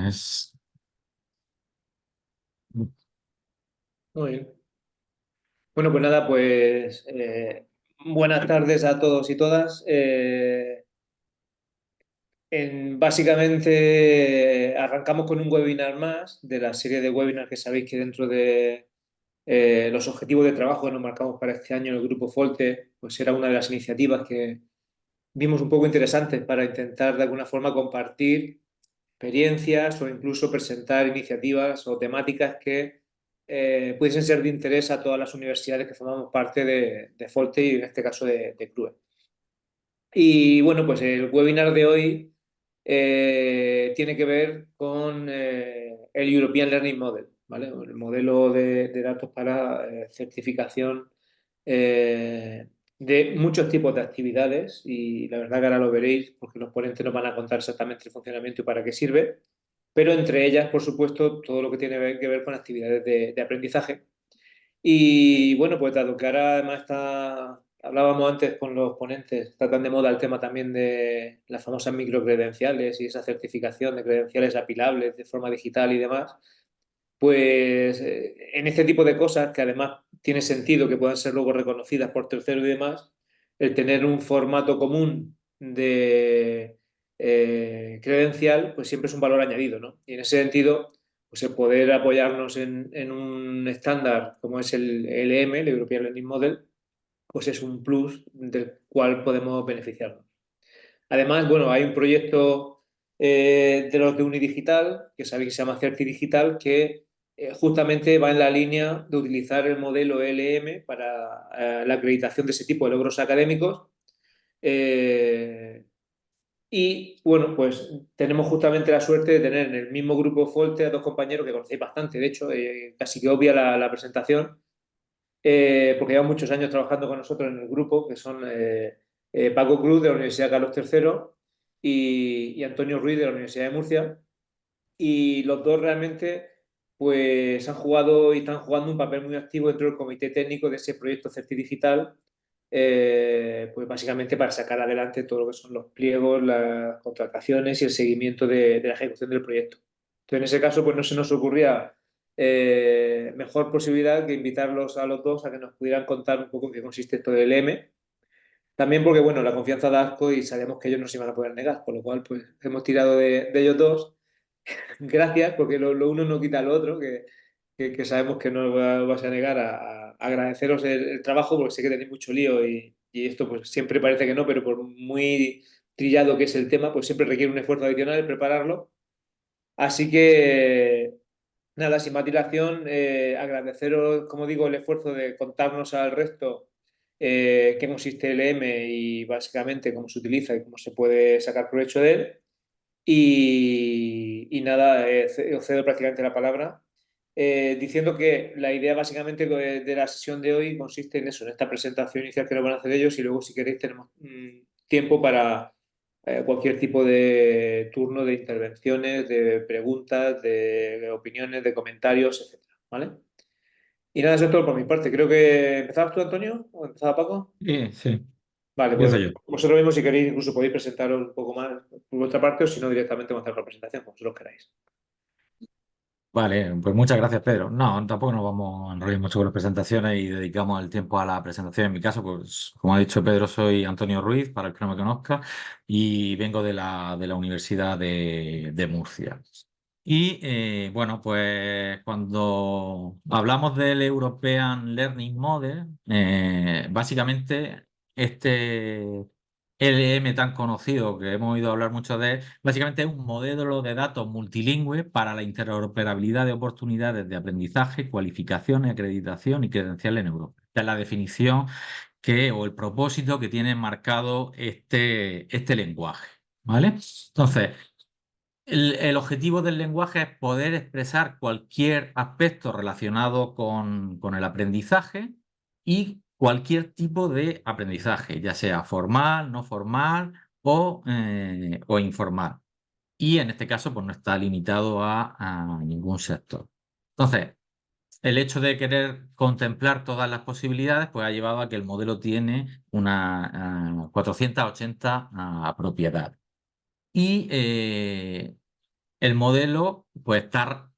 tienes. Muy bien. Bueno, pues nada, pues buenas tardes a todos y todas. Básicamente arrancamos con un webinar más de la serie de webinars que sabéis que dentro de los objetivos de trabajo que nos marcamos para este año en el Grupo Folte, pues era una de las iniciativas que vimos un poco interesantes para intentar de alguna forma compartir experiencias o incluso presentar iniciativas o temáticas que pudiesen ser de interés a todas las universidades que formamos parte de Folte y en este caso de CRUE. Y bueno, pues el webinar de hoy tiene que ver con el European Learning Model, ¿vale? El modelo de datos para certificación eh, de muchos tipos de actividades y la verdad que ahora lo veréis porque los ponentes nos van a contar exactamente el funcionamiento y para qué sirve, pero entre ellas, por supuesto, todo lo que tiene que ver con actividades de aprendizaje. Y bueno, pues dado que ahora además hablábamos antes con los ponentes, está tan de moda el tema también de las famosas microcredenciales y esa certificación de credenciales apilables de forma digital y demás, pues en este tipo de cosas, que además tiene sentido que puedan ser luego reconocidas por terceros y demás, el tener un formato común de credencial, pues siempre es un valor añadido, ¿no? Y en ese sentido, pues el poder apoyarnos en un estándar como es el ELM, el European Learning Model, pues es un plus del cual podemos beneficiarnos. Además, bueno, hay un proyecto de los de Unidigital, que sabéis que se llama Certi Digital, que justamente va en la línea de utilizar el modelo ELM para la acreditación de ese tipo de logros académicos. Eh, y bueno, pues tenemos justamente la suerte de tener en el mismo grupo Folte a dos compañeros que conocéis bastante, de hecho, casi que obvia la presentación, porque llevan muchos años trabajando con nosotros en el grupo, que son Paco Cruz de la Universidad Carlos III y Antonio Ruiz de la Universidad de Murcia. Y los dos realmente pues han jugado y están jugando un papel muy activo dentro del comité técnico de ese proyecto Certi Digital, pues básicamente para sacar adelante todo lo que son los pliegos, las contrataciones y el seguimiento de la ejecución del proyecto. Entonces, en ese caso, pues no se nos ocurría mejor posibilidad que invitarlos a los dos a que nos pudieran contar un poco en qué consiste esto del M. También porque, bueno, la confianza da asco y sabemos que ellos no se iban a poder negar, con lo cual, pues hemos tirado de ellos dos. Gracias, porque lo uno no quita lo otro, que sabemos que no vas a negar a agradeceros el trabajo, porque sé que tenéis mucho lío y esto pues siempre parece que no, pero por muy trillado que es el tema, pues siempre requiere un esfuerzo adicional el prepararlo. Así que, nada, sin más dilación, agradeceros, como digo, el esfuerzo de contarnos al resto qué consiste el M y básicamente cómo se utiliza y cómo se puede sacar provecho de él. Y nada, os cedo prácticamente la palabra, diciendo que la idea básicamente de la sesión de hoy consiste en eso, en esta presentación inicial que nos van a hacer ellos y luego si queréis tenemos tiempo para cualquier tipo de turno de intervenciones, de preguntas, de opiniones, de comentarios, etcétera, ¿vale? Y nada, eso es todo por mi parte. Creo que empezabas tú, Antonio, o empezaba Paco. Sí, Vale, pues empiezo yo. vosotros mismos si queréis incluso podéis presentaros un poco más por vuestra parte o si no directamente vamos a hacer la presentación, como vosotros queráis. Vale, pues muchas gracias, Pedro. No, tampoco nos vamos a enrollar mucho con las presentaciones y dedicamos el tiempo a la presentación. En mi caso, pues como ha dicho Pedro, soy Antonio Ruiz, para el que no me conozca, y vengo de la Universidad de Murcia. Y bueno, pues cuando hablamos del European Learning Model, básicamente este LM tan conocido que hemos oído hablar mucho de él, básicamente es un modelo de datos multilingüe para la interoperabilidad de oportunidades de aprendizaje, cualificación, acreditación y credencial en Europa. Esta es la definición o el propósito que tiene marcado este lenguaje. ¿Vale? Entonces, el objetivo del lenguaje es poder expresar cualquier aspecto relacionado con el aprendizaje y cualquier tipo de aprendizaje, ya sea formal, no formal o informal. Y en este caso, pues no está limitado a ningún sector. Entonces, el hecho de querer contemplar todas las posibilidades, pues ha llevado a que el modelo tiene unas 480 propiedades. Y el modelo pues está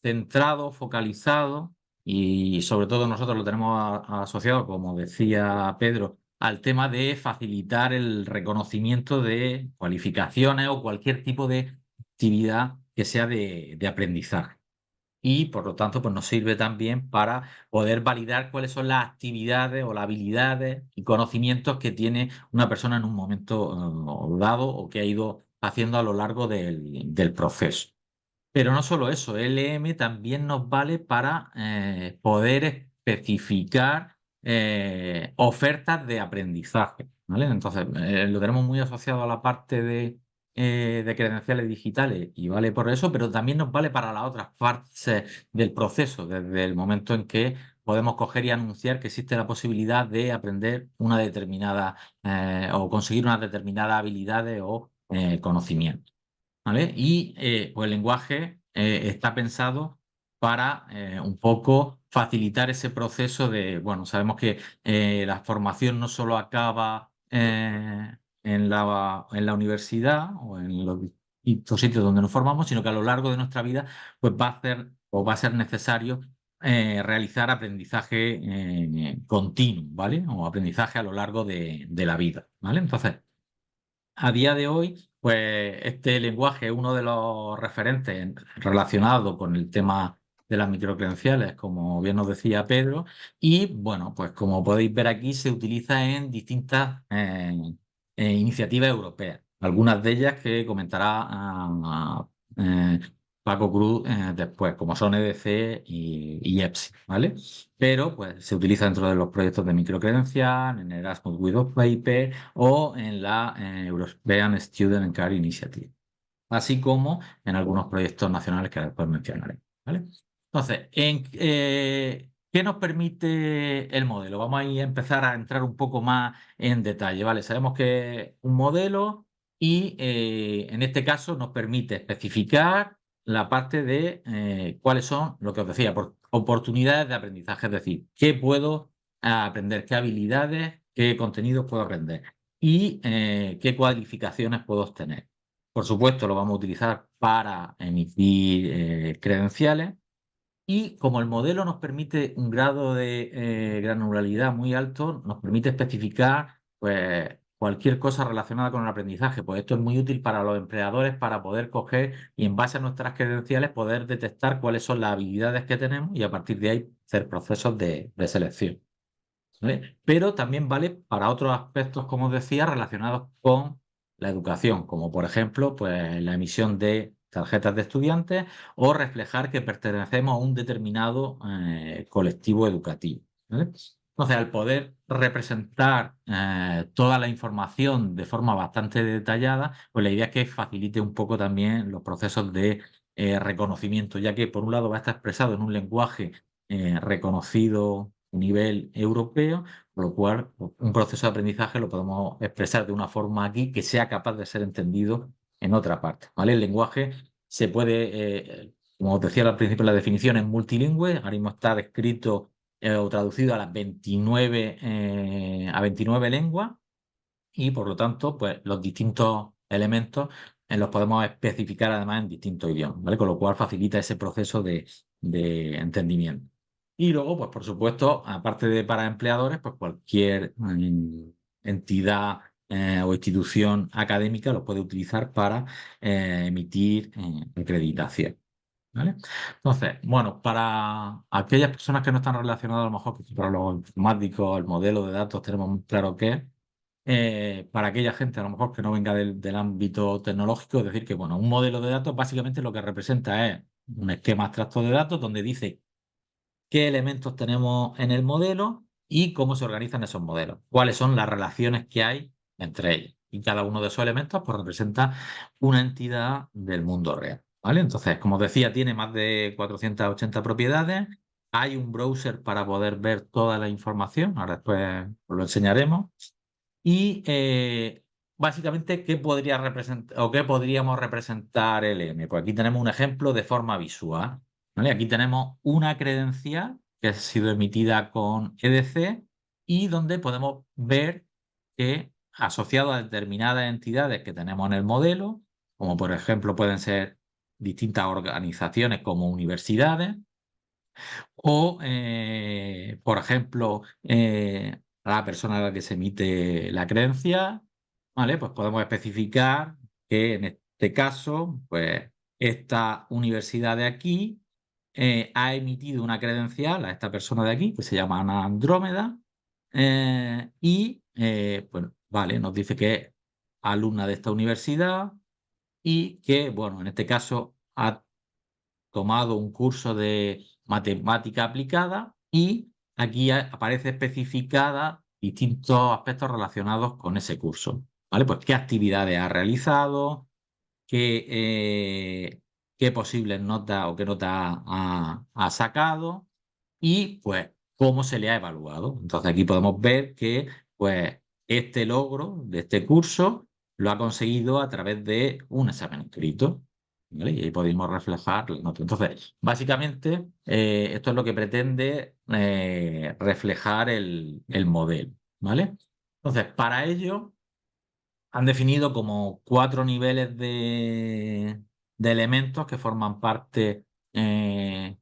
centrado, focalizado y sobre todo nosotros lo tenemos asociado, como decía Pedro, al tema de facilitar el reconocimiento de cualificaciones o cualquier tipo de actividad que sea de aprendizaje. Y por lo tanto, pues nos sirve también para poder validar cuáles son las actividades o las habilidades y conocimientos que tiene una persona en un momento dado o que ha ido haciendo a lo largo del proceso. Pero no solo eso, LM también nos vale para poder especificar ofertas de aprendizaje, ¿vale? Entonces, lo tenemos muy asociado a la parte de credenciales digitales y vale por eso, pero también nos vale para las otras partes del proceso, desde el momento en que podemos coger y anunciar que existe la posibilidad de aprender una determinada o conseguir unas determinadas habilidades o conocimientos. ¿Vale? Y pues el lenguaje está pensado para un poco facilitar ese proceso de, bueno, sabemos que la formación no solo acaba en la universidad o en los distintos sitios donde nos formamos, sino que a lo largo de nuestra vida pues va a ser o va a ser necesario realizar aprendizaje continuo, ¿vale? O aprendizaje a lo largo de la vida, ¿vale? Entonces, a día de hoy, pues este lenguaje es uno de los referentes relacionados con el tema de las microcredenciales, como bien nos decía Pedro, y bueno, pues como podéis ver aquí, se utiliza en distintas iniciativas europeas, algunas de ellas que comentará eh, Paco Cruz después, como son EDC y EPSI, ¿vale? Pero pues se utiliza dentro de los proyectos de microcredencial, en Erasmus Without Paper o en la European Student Card Initiative, así como en algunos proyectos nacionales que después mencionaré, ¿vale? Entonces, ¿qué nos permite el modelo? Vamos a empezar a entrar un poco más en detalle, ¿vale? Sabemos que es un modelo y en este caso nos permite especificar la parte de cuáles son, lo que os decía, oportunidades de aprendizaje, es decir, qué puedo aprender, qué habilidades, qué contenidos puedo aprender y qué cualificaciones puedo obtener. Por supuesto, lo vamos a utilizar para emitir credenciales y como el modelo nos permite un grado de granularidad muy alto, nos permite especificar pues, cualquier cosa relacionada con el aprendizaje. Pues esto es muy útil para los empleadores para poder coger y en base a nuestras credenciales poder detectar cuáles son las habilidades que tenemos y a partir de ahí hacer procesos de selección. ¿Vale? Pero también vale para otros aspectos, como os decía, relacionados con la educación, como por ejemplo, pues la emisión de tarjetas de estudiantes o reflejar que pertenecemos a un determinado colectivo educativo. ¿Vale? Entonces, al poder representar toda la información de forma bastante detallada, pues la idea es que facilite un poco también los procesos de reconocimiento, ya que por un lado va a estar expresado en un lenguaje reconocido a nivel europeo, por lo cual un proceso de aprendizaje lo podemos expresar de una forma aquí que sea capaz de ser entendido en otra parte, ¿vale? El lenguaje se puede, como os decía al principio, la definición es multilingüe, ahora mismo está descrito o traducido a 29 lenguas y por lo tanto, pues los distintos elementos los podemos especificar además en distintos idiomas, ¿vale? Con lo cual facilita ese proceso de entendimiento. Y luego, pues por supuesto, aparte de para empleadores, pues cualquier entidad o institución académica lo puede utilizar para emitir acreditación. ¿Vale? Entonces, bueno, para aquellas personas que no están relacionadas, a lo mejor que para los informáticos, el modelo de datos tenemos muy claro qué es. Para aquella gente a lo mejor que no venga del ámbito tecnológico, es decir, que bueno, un modelo de datos básicamente lo que representa es un esquema abstracto de datos donde dice qué elementos tenemos en el modelo y cómo se organizan esos modelos, cuáles son las relaciones que hay entre ellos. Y cada uno de esos elementos pues, representa una entidad del mundo real. ¿Vale? Entonces, como os decía, tiene más de 480 propiedades. Hay un browser para poder ver toda la información. Ahora después os lo enseñaremos. Y básicamente, ¿qué podría representar o qué podríamos representar el M? Pues aquí tenemos un ejemplo de forma visual. ¿Vale? Aquí tenemos una credencial que ha sido emitida con EDC y donde podemos ver que asociado a determinadas entidades que tenemos en el modelo, como por ejemplo pueden ser distintas organizaciones como universidades o, por ejemplo, a la persona a la que se emite la creencia, ¿vale? Pues podemos especificar que en este caso, pues esta universidad de aquí ha emitido una credencial a esta persona de aquí, que se llama Ana Andrómeda, y, bueno, vale, nos dice que es alumna de esta universidad y que, bueno, en este caso ha tomado un curso de matemática aplicada y aquí aparece especificada distintos aspectos relacionados con ese curso. ¿Vale? Pues qué actividades ha realizado, qué posibles notas o qué notas ha sacado y pues cómo se le ha evaluado. Entonces aquí podemos ver que pues este logro de este curso lo ha conseguido a través de un examen escrito. ¿Vale? Y ahí podemos reflejar las notas. Entonces, básicamente, esto es lo que pretende reflejar el modelo. ¿Vale? Entonces, para ello han definido como 4 niveles de elementos que forman parte de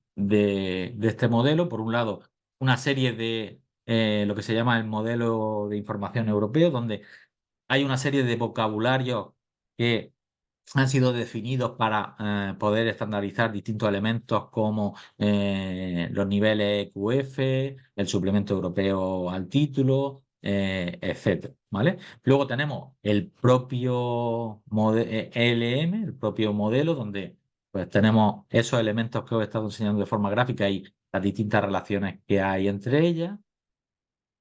este modelo. Por un lado, una serie de lo que se llama el modelo de información europeo, donde hay una serie de vocabularios que han sido definidos para poder estandarizar distintos elementos como los niveles EQF, el suplemento europeo al título, etcétera, ¿vale? Luego tenemos el propio ELM, el propio modelo, donde pues tenemos esos elementos que os he estado enseñando de forma gráfica y las distintas relaciones que hay entre ellas.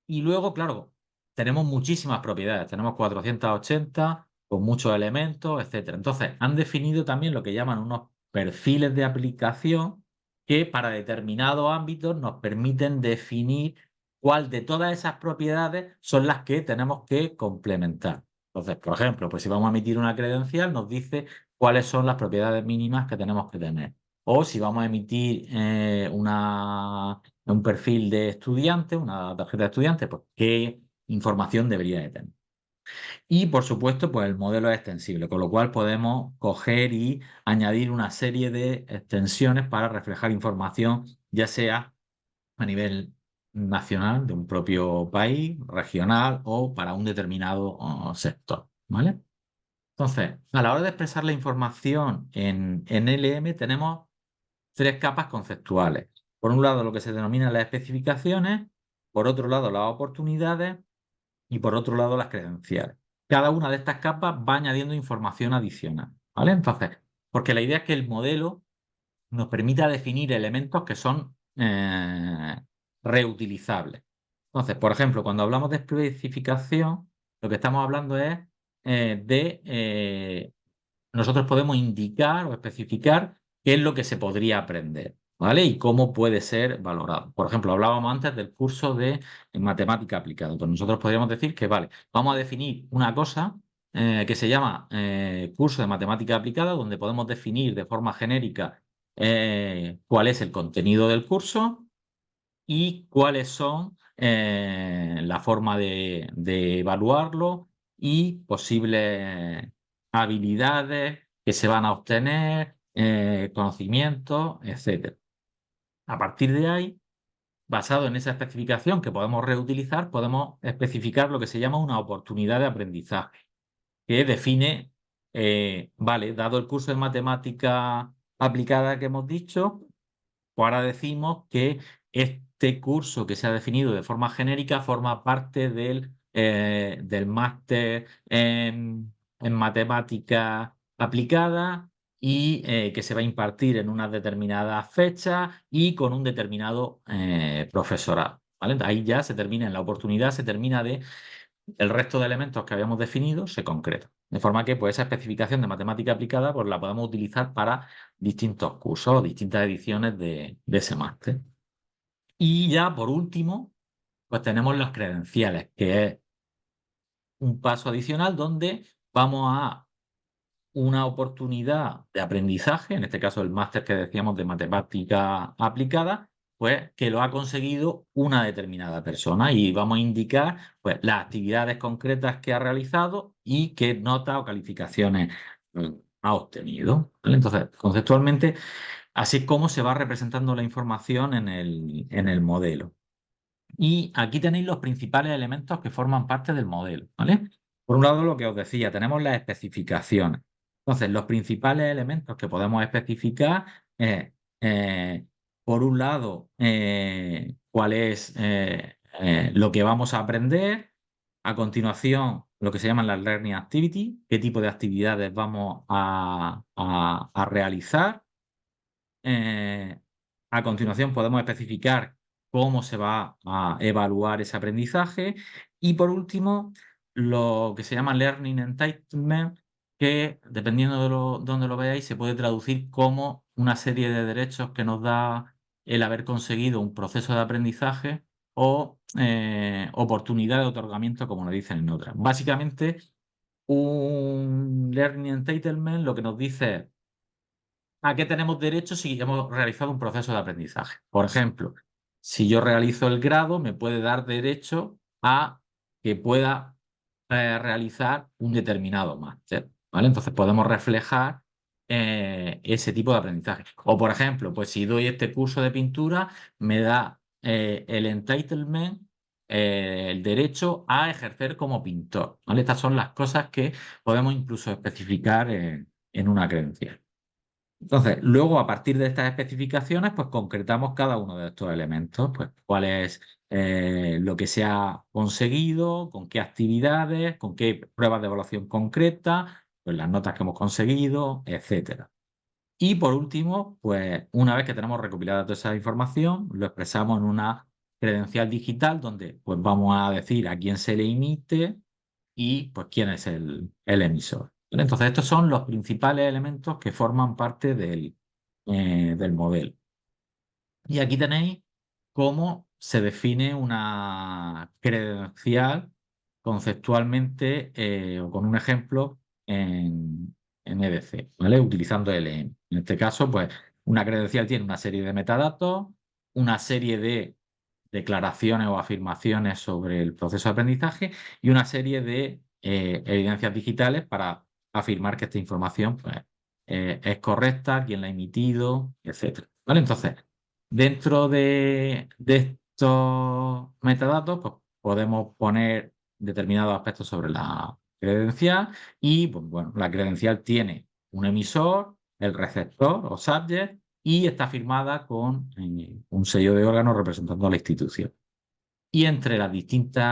Y luego, claro, tenemos muchísimas propiedades, tenemos 480 con muchos elementos, etcétera. Entonces, han definido también lo que llaman unos perfiles de aplicación que para determinados ámbitos nos permiten definir cuál de todas esas propiedades son las que tenemos que complementar. Entonces, por ejemplo, pues si vamos a emitir una credencial, nos dice cuáles son las propiedades mínimas que tenemos que tener. O si vamos a emitir un perfil de estudiante, una tarjeta de estudiante, pues qué información debería de tener. Y por supuesto, pues el modelo es extensible, con lo cual podemos coger y añadir una serie de extensiones para reflejar información, ya sea a nivel nacional de un propio país, regional o para un determinado sector, ¿vale? Entonces, a la hora de expresar la información en LM tenemos 3 capas conceptuales. Por un lado, lo que se denominan las especificaciones, por otro lado, las oportunidades y por otro lado, las credenciales. Cada una de estas capas va añadiendo información adicional, ¿vale? Entonces, porque la idea es que el modelo nos permita definir elementos que son reutilizables. Entonces, por ejemplo, cuando hablamos de especificación, lo que estamos hablando es nosotros podemos indicar o especificar qué es lo que se podría aprender, ¿vale? Y cómo puede ser valorado. Por ejemplo, hablábamos antes del curso de matemática aplicada. Pues nosotros podríamos decir que, vale, vamos a definir una cosa que se llama curso de matemática aplicada, donde podemos definir de forma genérica cuál es el contenido del curso y cuáles son la forma de evaluarlo y posibles habilidades que se van a obtener, conocimientos, etcétera. A partir de ahí, basado en esa especificación que podemos reutilizar, podemos especificar lo que se llama una oportunidad de aprendizaje, que define, vale, dado el curso de matemática aplicada que hemos dicho, pues ahora decimos que este curso que se ha definido de forma genérica forma parte del máster en matemática aplicada y que se va a impartir en unas determinadas fechas y con un determinado profesorado. ¿Vale? Ahí ya se termina, en la oportunidad se termina de el resto de elementos que habíamos definido se concreta. De forma que pues, esa especificación de matemática aplicada pues, la podemos utilizar para distintos cursos o distintas ediciones de ese máster. Y ya por último, pues tenemos las credenciales, que es un paso adicional donde vamos a una oportunidad de aprendizaje, en este caso el máster que decíamos de matemática aplicada, pues que lo ha conseguido una determinada persona y vamos a indicar pues las actividades concretas que ha realizado y qué notas o calificaciones ha obtenido. ¿Vale? Entonces, conceptualmente, así es como se va representando la información en el modelo. Y aquí tenéis los principales elementos que forman parte del modelo, ¿vale? Por un lado, lo que os decía, tenemos las especificaciones. Entonces, los principales elementos que podemos especificar es, por un lado, cuál es lo que vamos a aprender. A continuación, lo que se llaman las learning activities, qué tipo de actividades vamos a realizar. Eh, a continuación podemos especificar cómo se va a evaluar ese aprendizaje. Y por último, lo que se llama Learning Entitlement, que dependiendo de donde lo veáis, se puede traducir como una serie de derechos que nos da el haber conseguido un proceso de aprendizaje o oportunidad de otorgamiento, como lo dicen en otras. Básicamente, un Learning Entitlement lo que nos dice es ¿a qué tenemos derecho si hemos realizado un proceso de aprendizaje? Por ejemplo, si yo realizo el grado, me puede dar derecho a que pueda realizar un determinado máster, ¿vale? Entonces podemos reflejar ese tipo de aprendizaje. O, por ejemplo, pues si doy este curso de pintura, me da el entitlement, el derecho a ejercer como pintor, ¿vale? Estas son las cosas que podemos incluso especificar en una credencial. Entonces, luego a partir de estas especificaciones, pues concretamos cada uno de estos elementos, pues cuál es lo que se ha conseguido, con qué actividades, con qué pruebas de evaluación concreta, pues las notas que hemos conseguido, etcétera. Y por último, pues una vez que tenemos recopilada toda esa información, lo expresamos en una credencial digital donde pues vamos a decir a quién se le emite y pues quién es el emisor. ¿Vale? Entonces, estos son los principales elementos que forman parte del modelo. Y aquí tenéis cómo se define una credencial conceptualmente o con un ejemplo en EDC, ¿vale? Utilizando LM. En este caso, pues una credencial tiene una serie de metadatos, una serie de declaraciones o afirmaciones sobre el proceso de aprendizaje y una serie de evidencias digitales para afirmar que esta información pues, es correcta, quién la ha emitido, etcétera. ¿Vale? Entonces, dentro de estos metadatos, pues, podemos poner determinados aspectos sobre la credencial y, pues, bueno, la credencial tiene un emisor, el receptor o subject y está firmada con un sello de órgano representando a la institución. Y entre los distintos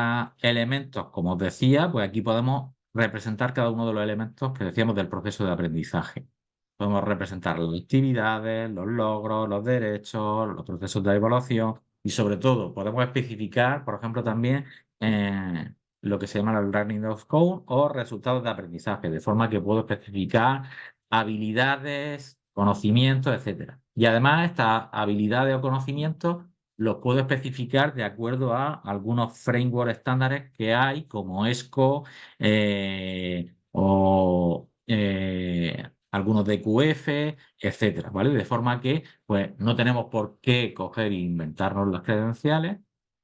elementos, como os decía, pues aquí podemos representar cada uno de los elementos que decíamos del proceso de aprendizaje. Podemos representar las actividades, los logros, los derechos, los procesos de evaluación y sobre todo podemos especificar, por ejemplo, también lo que se llama el Learning Outcome o resultados de aprendizaje, de forma que puedo especificar habilidades, conocimientos, etcétera. Y además estas habilidades o conocimientos los puedo especificar de acuerdo a algunos frameworks estándares que hay, como ESCO o algunos DQF, etcétera, ¿vale? De forma que pues, no tenemos por qué coger e inventarnos las credenciales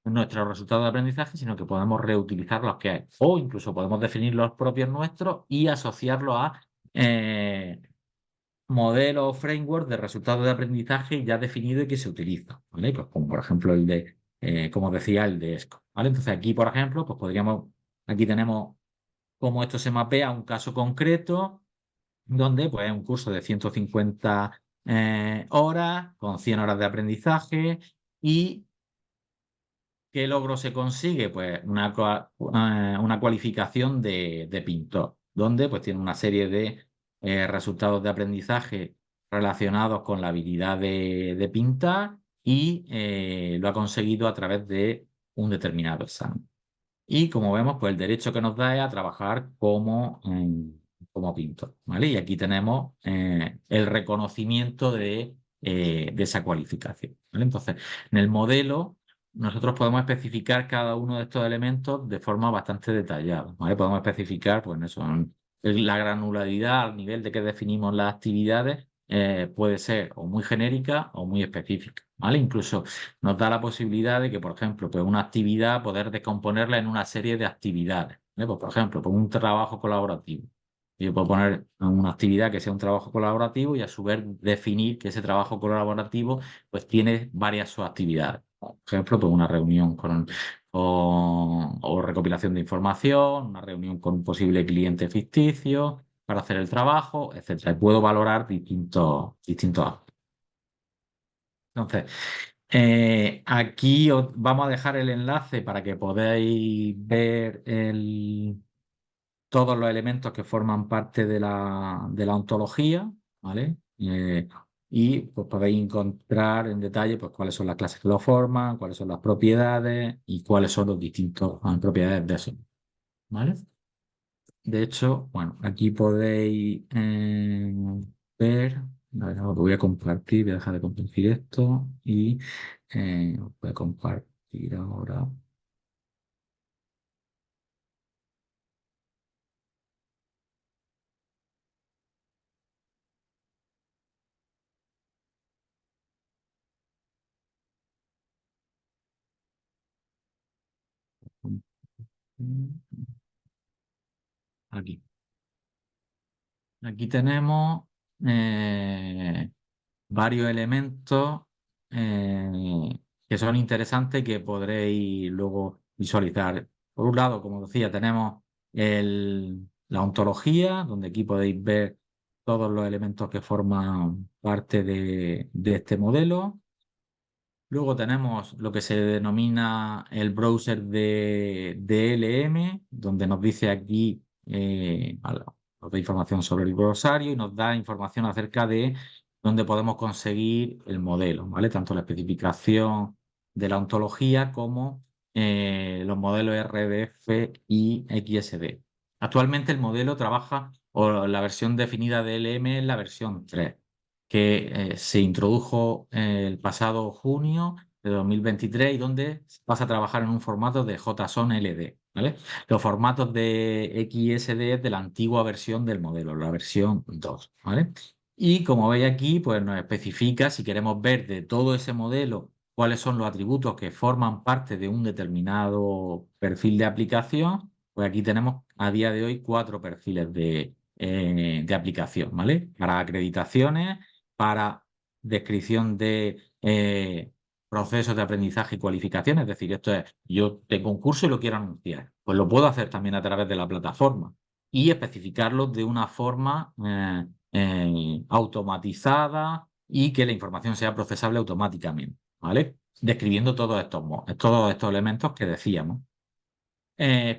en nuestros resultados de aprendizaje, sino que podemos reutilizar los que hay. O incluso podemos definir los propios nuestros y asociarlos a modelos o framework de resultados de aprendizaje ya definido y que se utiliza, ¿vale? Pues como por ejemplo el de, como os decía, el de ESCO, ¿vale? Entonces aquí, por ejemplo, pues podríamos, aquí tenemos cómo esto se mapea a un caso concreto, donde pues es un curso de 150 horas, con 100 horas de aprendizaje y ¿qué logro se consigue? Pues una cualificación de pintor, donde pues tiene una serie de resultados de aprendizaje relacionados con la habilidad de pintar y lo ha conseguido a través de un determinado examen. Y como vemos, pues el derecho que nos da es a trabajar como pintor, ¿vale? Y aquí tenemos el reconocimiento de esa cualificación, ¿vale? Entonces, en el modelo nosotros podemos especificar cada uno de estos elementos de forma bastante detallada, ¿vale? Podemos especificar, pues eso, la granularidad al nivel de que definimos las actividades puede ser o muy genérica o muy específica, ¿vale? Incluso nos da la posibilidad de que, por ejemplo, pues una actividad, poder descomponerla en una serie de actividades, ¿vale? Pues, por ejemplo, pues un trabajo colaborativo. Yo puedo poner una actividad que sea un trabajo colaborativo y a su vez definir que ese trabajo colaborativo pues tiene varias subactividades. Por ejemplo, pues una reunión o recopilación de información, una reunión con un posible cliente ficticio para hacer el trabajo, etcétera. Y puedo valorar distintos aspectos. Entonces, aquí os vamos a dejar el enlace para que podáis ver todos los elementos que forman parte de la ontología, ¿vale? Y pues podéis encontrar en detalle pues, cuáles son las clases que lo forman, cuáles son las propiedades y cuáles son los distintos propiedades de eso, ¿vale? De hecho, bueno, aquí podéis ver, a ver, os lo voy a compartir, voy a dejar de compartir esto y os voy a compartir ahora. Aquí. Aquí tenemos eh, varios elementos que son interesantes y que podréis luego visualizar. Por un lado, como decía, tenemos la ontología, donde aquí podéis ver todos los elementos que forman parte de este modelo. Luego tenemos lo que se denomina el browser de DLM, donde nos dice aquí, nos da información sobre el glossario y nos da información acerca de dónde podemos conseguir el modelo, ¿vale? Tanto la especificación de la ontología como los modelos RDF y XSD. Actualmente el modelo trabaja, o la versión definida de LM es la versión 3 que se introdujo el pasado junio de 2023 y donde vas a trabajar en un formato de JSON LD, ¿vale? Los formatos de XSD es de la antigua versión del modelo, la versión 2, ¿vale? Y como veis aquí, pues nos especifica si queremos ver de todo ese modelo cuáles son los atributos que forman parte de un determinado perfil de aplicación, pues aquí tenemos a día de hoy 4 perfiles de aplicación, ¿vale? Para acreditaciones, para descripción de procesos de aprendizaje y cualificación. Es decir, esto es, yo tengo un curso y lo quiero anunciar. Pues lo puedo hacer también a través de la plataforma y especificarlo de una forma automatizada y que la información sea procesable automáticamente, ¿vale? Describiendo todos estos elementos que decíamos.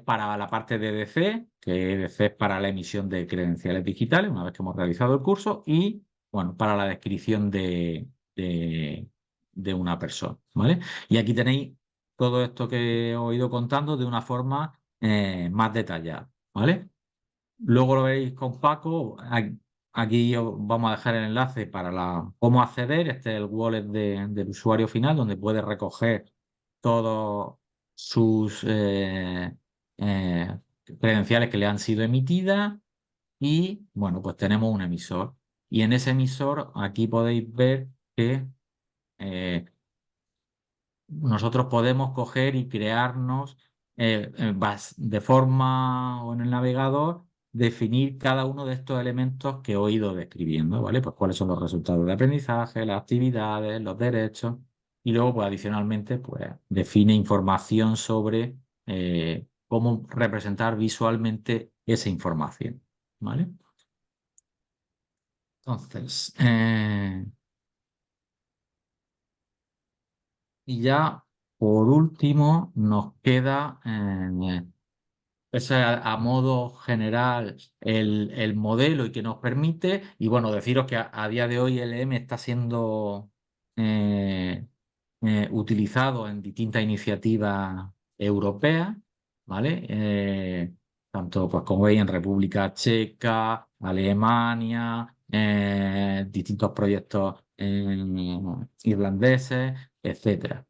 Para la parte de EDC, que EDC es para la emisión de credenciales digitales, una vez que hemos realizado el curso, y bueno, para la descripción de, de una persona, ¿vale? Y aquí tenéis todo esto que os he ido contando de una forma más detallada, ¿vale? Luego lo veréis con Paco. Aquí os vamos a dejar el enlace para cómo acceder. Este es el wallet del usuario final, donde puede recoger todos sus eh, credenciales que le han sido emitidas. Y bueno, pues tenemos un emisor. Y en ese emisor aquí podéis ver que eh, nosotros podemos coger y crearnos de forma o en el navegador, definir cada uno de estos elementos que he ido describiendo, ¿vale? Pues cuáles son los resultados de aprendizaje, las actividades, los derechos, y luego, pues adicionalmente, pues define información sobre cómo representar visualmente esa información, ¿vale? Entonces, y ya por último nos queda ese a modo general el modelo y que nos permite, y bueno, deciros que a día de hoy el M está siendo eh, utilizado en distintas iniciativas europeas, ¿vale? Tanto, pues como veis, en República Checa, Alemania, distintos proyectos irlandeses, etcétera.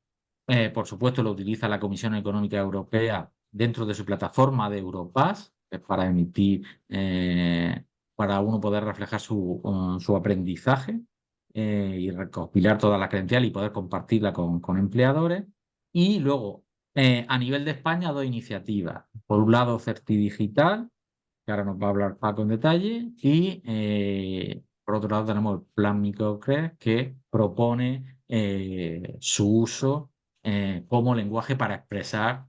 Por supuesto, lo utiliza la Comisión Económica Europea dentro de su plataforma de Europass, que es para emitir, para uno poder reflejar su aprendizaje y recopilar todas las credenciales y poder compartirla con empleadores. Y luego, a nivel de España, dos iniciativas. Por un lado, CertiDigital, que ahora nos va a hablar Paco en detalle, y por otro lado tenemos el plan Microcred, que propone su uso como lenguaje para expresar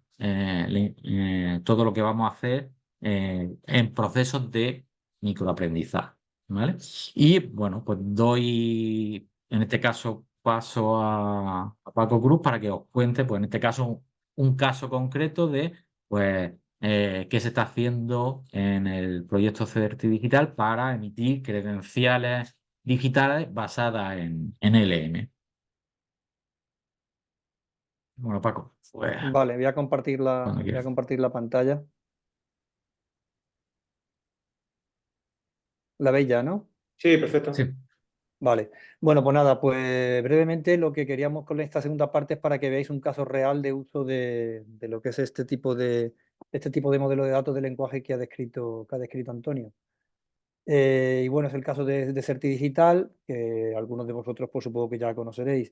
todo lo que vamos a hacer en procesos de microaprendizaje, ¿vale? Y bueno, pues doy, en este caso, paso a Paco Cruz para que os cuente, pues en este caso, un caso concreto de, pues, qué se está haciendo en el proyecto CDRT Digital para emitir credenciales digitales basadas en LM. Bueno, Paco, pues Vale, cuando voy a quieras. compartir la pantalla. ¿La veis ya, no? Sí, perfecto. Sí, Vale. Bueno, pues nada, pues brevemente lo que queríamos con esta segunda parte es para que veáis un caso real de uso de lo que es este tipo de modelo de datos de lenguaje que ha descrito Antonio. Y bueno, es el caso de Certi Digital, que algunos de vosotros pues supongo que ya conoceréis.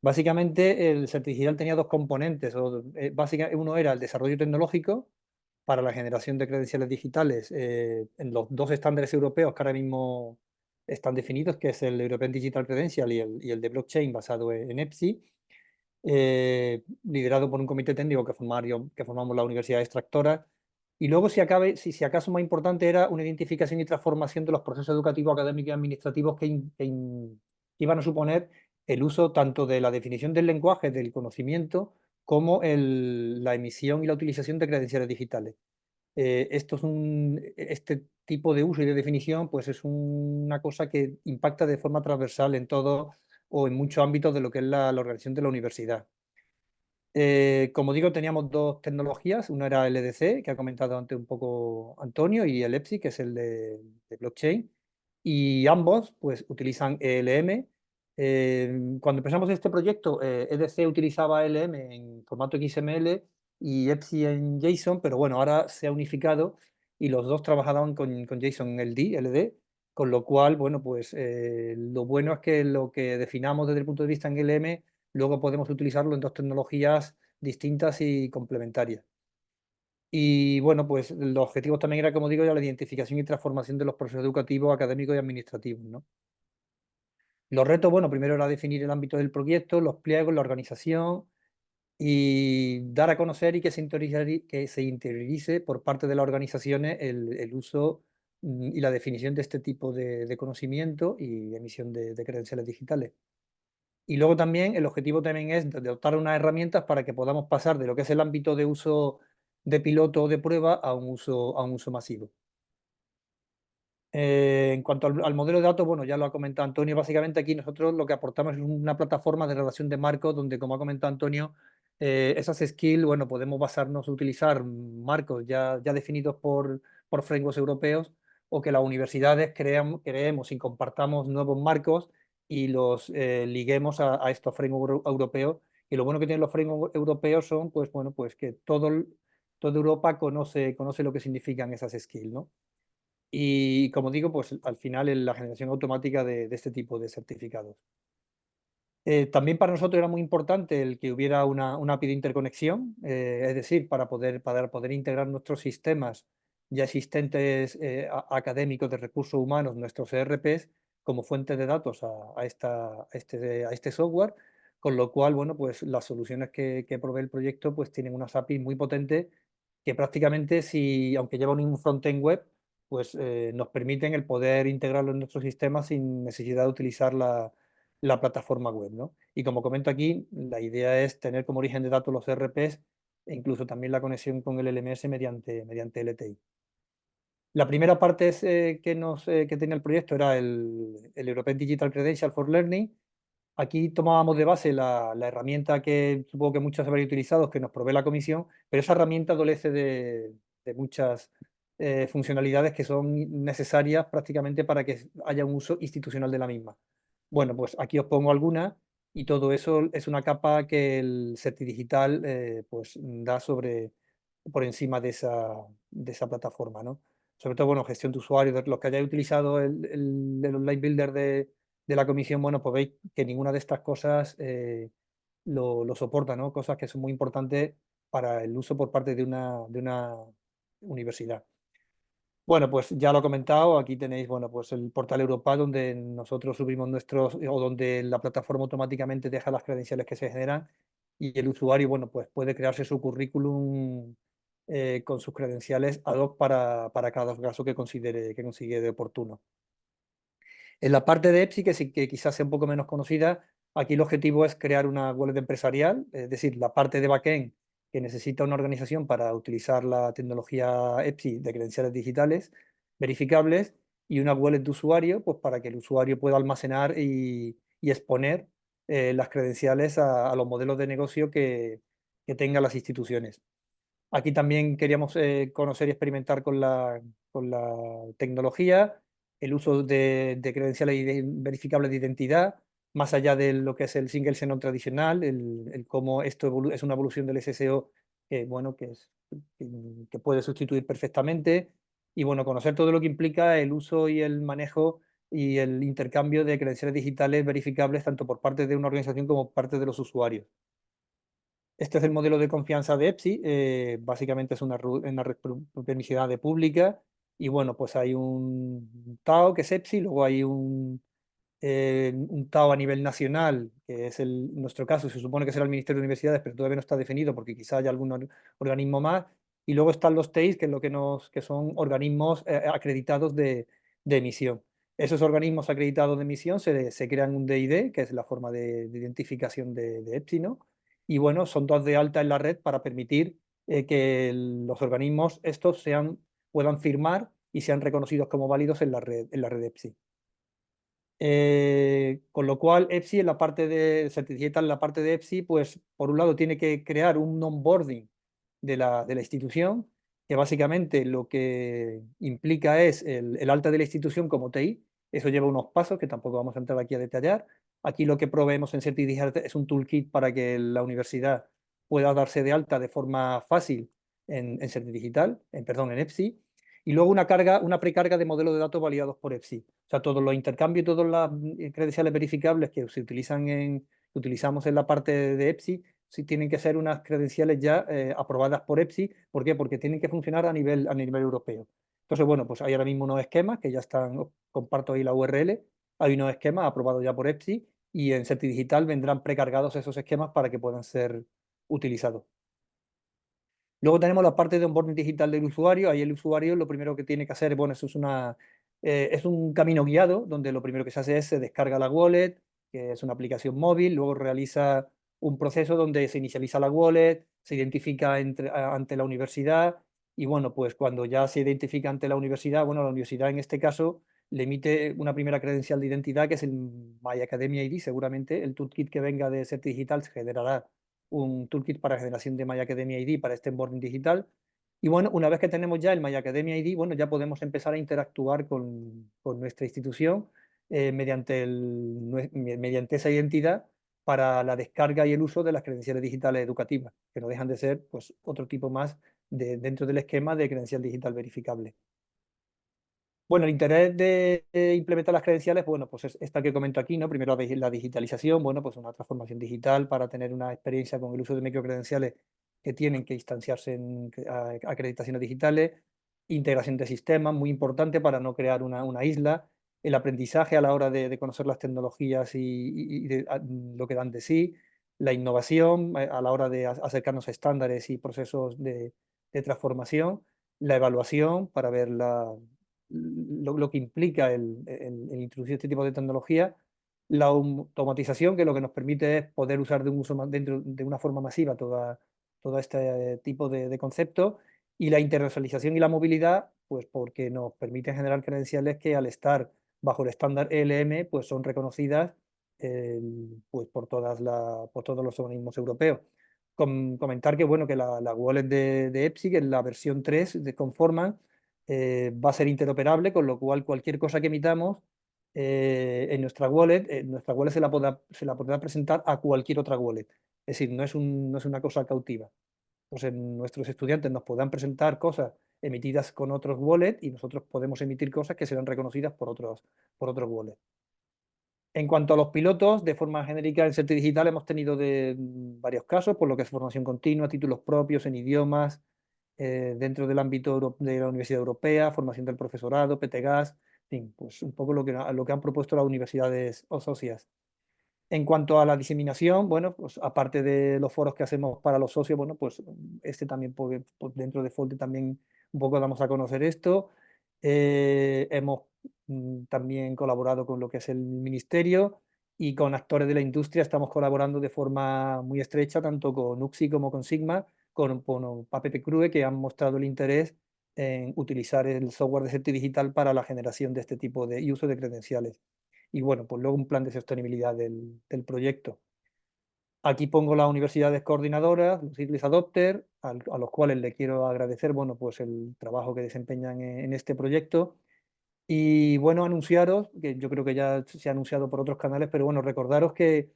Básicamente el Certi Digital tenía dos componentes. Uno era el desarrollo tecnológico para la generación de credenciales digitales en los dos estándares europeos que ahora mismo están definidos, que es el European Digital Credential y el de blockchain basado en EPSI, liderado por un comité técnico que formamos la Universidad Extractora. Y luego, si acaso más importante, era una identificación y transformación de los procesos educativos, académicos y administrativos que iban a suponer el uso tanto de la definición del lenguaje, del conocimiento, como la emisión y la utilización de credenciales digitales. Este tipo de uso y de definición, pues es una cosa que impacta de forma transversal en todo o en muchos ámbitos de lo que es la organización de la universidad. Como digo, teníamos dos tecnologías, una era el EDC, que ha comentado antes un poco Antonio, y el EPSI, que es el de blockchain, y ambos pues utilizan ELM. Cuando empezamos este proyecto, EDC utilizaba ELM en formato XML y EPSI en JSON, pero bueno, ahora se ha unificado y los dos trabajaban con JSON LD, con lo cual, bueno, pues lo bueno es que lo que definamos desde el punto de vista en ELM luego podemos utilizarlo en dos tecnologías distintas y complementarias. Y bueno, pues los objetivos también era, como digo, ya la identificación y transformación de los procesos educativos, académicos y administrativos, ¿no? Los retos, bueno, primero era definir el ámbito del proyecto, los pliegos, la organización y dar a conocer y que se interiorice por parte de las organizaciones el uso y la definición de este tipo de conocimiento y emisión de credenciales digitales. Y luego también el objetivo también es de dotar unas herramientas para que podamos pasar de lo que es el ámbito de uso de piloto o de prueba a un uso masivo. En cuanto al modelo de datos, bueno, ya lo ha comentado Antonio, básicamente aquí nosotros lo que aportamos es una plataforma de relación de marcos donde, como ha comentado Antonio, esas skills, bueno, podemos basarnos a utilizar marcos ya definidos por frameworks europeos o que las universidades creemos y compartamos nuevos marcos y los liguemos a estos frameworks europeos. Y lo bueno que tienen los frameworks europeos son, pues bueno, pues que toda Europa conoce lo que significan esas skills, ¿no? Y como digo, pues al final en la generación automática de este tipo de certificados. También para nosotros era muy importante el que hubiera una API de interconexión, es decir, para poder integrar nuestros sistemas ya existentes académicos de recursos humanos, nuestros ERPs, como fuente de datos a este software, con lo cual, bueno, pues las soluciones que provee el proyecto pues tienen unas APIs muy potentes que prácticamente, aunque llevan un frontend web, pues nos permiten el poder integrarlo en nuestro sistema sin necesidad de utilizar la plataforma web, ¿no? Y como comento aquí, la idea es tener como origen de datos los ERPs e incluso también la conexión con el LMS mediante LTI. La primera parte que tenía el proyecto era el European Digital Credential for Learning. Aquí tomábamos de base la herramienta que supongo que muchos habréis utilizado, que nos provee la comisión, pero esa herramienta adolece de muchas funcionalidades que son necesarias prácticamente para que haya un uso institucional de la misma. Bueno, pues aquí os pongo algunas y todo eso es una capa que el CertiDigital pues da por encima de esa plataforma, ¿no? Sobre todo, bueno, gestión de usuarios, de los que hayáis utilizado el Online Builder de la comisión, bueno, pues veis que ninguna de estas cosas lo soporta, ¿no? Cosas que son muy importantes para el uso por parte de una universidad. Bueno, pues ya lo he comentado, aquí tenéis, bueno, pues el portal Europa donde nosotros subimos nuestros, o donde la plataforma automáticamente deja las credenciales que se generan y el usuario, bueno, pues puede crearse su currículum con sus credenciales ad hoc para cada caso que considere oportuno. En la parte de EPSI, que sí que quizás sea un poco menos conocida, aquí el objetivo es crear una wallet empresarial, es decir, la parte de backend que necesita una organización para utilizar la tecnología EPSI de credenciales digitales verificables y una wallet de usuario, pues para que el usuario pueda almacenar y exponer las credenciales a los modelos de negocio que tengan las instituciones. Aquí también queríamos conocer y experimentar con la tecnología, el uso de credenciales verificables de identidad, más allá de lo que es el single sign-on tradicional, el cómo esto es una evolución del SSO que, bueno, que puede sustituir perfectamente, y bueno, conocer todo lo que implica el uso y el manejo y el intercambio de credenciales digitales verificables tanto por parte de una organización como por parte de los usuarios. Este es el modelo de confianza de EPSI, básicamente es una red permissionada pública y bueno, pues hay un TAO que es EPSI, luego hay un TAO a nivel nacional, que es en nuestro caso se supone que será el Ministerio de Universidades, pero todavía no está definido porque quizá haya algún organismo más, y luego están los TEIs, que es lo que son organismos acreditados de emisión. Esos organismos acreditados de emisión se crean un DID, que es la forma de identificación de EPSI, ¿no? Y bueno, son dados de alta en la red para permitir que los organismos estos puedan firmar y sean reconocidos como válidos en la red EPSI. Con lo cual, EPSI en la parte de Certidigital, en la parte de EPSI, pues por un lado tiene que crear un onboarding de la institución, que básicamente lo que implica es el alta de la institución como TI. Eso lleva unos pasos que tampoco vamos a entrar aquí a detallar. Aquí lo que proveemos en Certidigital es un toolkit para que la universidad pueda darse de alta de forma fácil en Certidigital, perdón, en EPSI. Y luego una precarga de modelos de datos validados por EPSI. O sea, todos los intercambios, todas las credenciales verificables que que utilizamos en la parte de EPSI, sí tienen que ser unas credenciales ya aprobadas por EPSI. ¿Por qué? Porque tienen que funcionar a nivel europeo. Entonces, bueno, pues hay ahora mismo unos esquemas que ya están, os comparto ahí la URL, hay unos esquemas aprobados ya por EPSI y en CertiDigital vendrán precargados esos esquemas para que puedan ser utilizados. Luego tenemos la parte de onboarding digital del usuario. Ahí el usuario lo primero que tiene que hacer, bueno, eso es un camino guiado donde lo primero que se hace es se descarga la wallet, que es una aplicación móvil, luego realiza un proceso donde se inicializa la wallet, se identifica ante la universidad y bueno, pues cuando ya se identifica ante la universidad, bueno, la universidad en este caso le emite una primera credencial de identidad que es el My Academia ID, seguramente el toolkit que venga de CertiDigital se generará un toolkit para generación de My Academia ID para este onboarding digital. Y bueno, una vez que tenemos ya el My Academia ID, bueno, ya podemos empezar a interactuar con nuestra institución mediante esa identidad para la descarga y el uso de las credenciales digitales educativas, que no dejan de ser pues, otro tipo más dentro del esquema de credencial digital verificable. Bueno, el interés de implementar las credenciales, bueno, pues es esta que comento aquí, ¿no? Primero la digitalización, bueno, pues una transformación digital para tener una experiencia con el uso de microcredenciales que tienen que instanciarse en acreditaciones digitales, integración de sistemas, muy importante para no crear una isla, el aprendizaje a la hora de conocer las tecnologías lo que dan de sí, la innovación a la hora de acercarnos a estándares y procesos de transformación, la evaluación para ver lo que implica el introducir este tipo de tecnología, la automatización, que lo que nos permite es poder usar dentro de una forma masiva todo este tipo de conceptos, y la internacionalización y la movilidad, pues porque nos permite generar credenciales que al estar bajo el estándar ELM, pues son reconocidas pues por todos los organismos europeos. Comentar que, bueno, que la wallet de EPSI, que es la versión 3 de Conforman, va a ser interoperable, con lo cual cualquier cosa que emitamos en nuestra wallet se la podrá presentar a cualquier otra wallet. Es decir, no es una cosa cautiva. Entonces, nuestros estudiantes nos podrán presentar cosas emitidas con otros wallets y nosotros podemos emitir cosas que serán reconocidas por otros wallets. En cuanto a los pilotos, de forma genérica en CertiDigital hemos tenido varios casos, por lo que es formación continua, títulos propios en idiomas, dentro del ámbito de la Universidad Europea, formación del profesorado, PTGAS, en fin, pues un poco lo que han propuesto las universidades socias. En cuanto a la diseminación, bueno, pues aparte de los foros que hacemos para los socios, bueno, pues este también, pues dentro de Folte también un poco damos a conocer esto. Hemos también colaborado con lo que es el ministerio y con actores de la industria. Estamos colaborando de forma muy estrecha, tanto con UXI como con Sigma, con APP Crue, que han mostrado el interés en utilizar el software de Certi Digital para la generación de este tipo de y uso de credenciales. Y bueno, pues luego un plan de sostenibilidad del proyecto. Aquí pongo las universidades coordinadoras, los Early Adopters, a los cuales le quiero agradecer, bueno, pues el trabajo que desempeñan en este proyecto. Y bueno, anunciaros, que yo creo que ya se ha anunciado por otros canales, pero bueno, recordaros que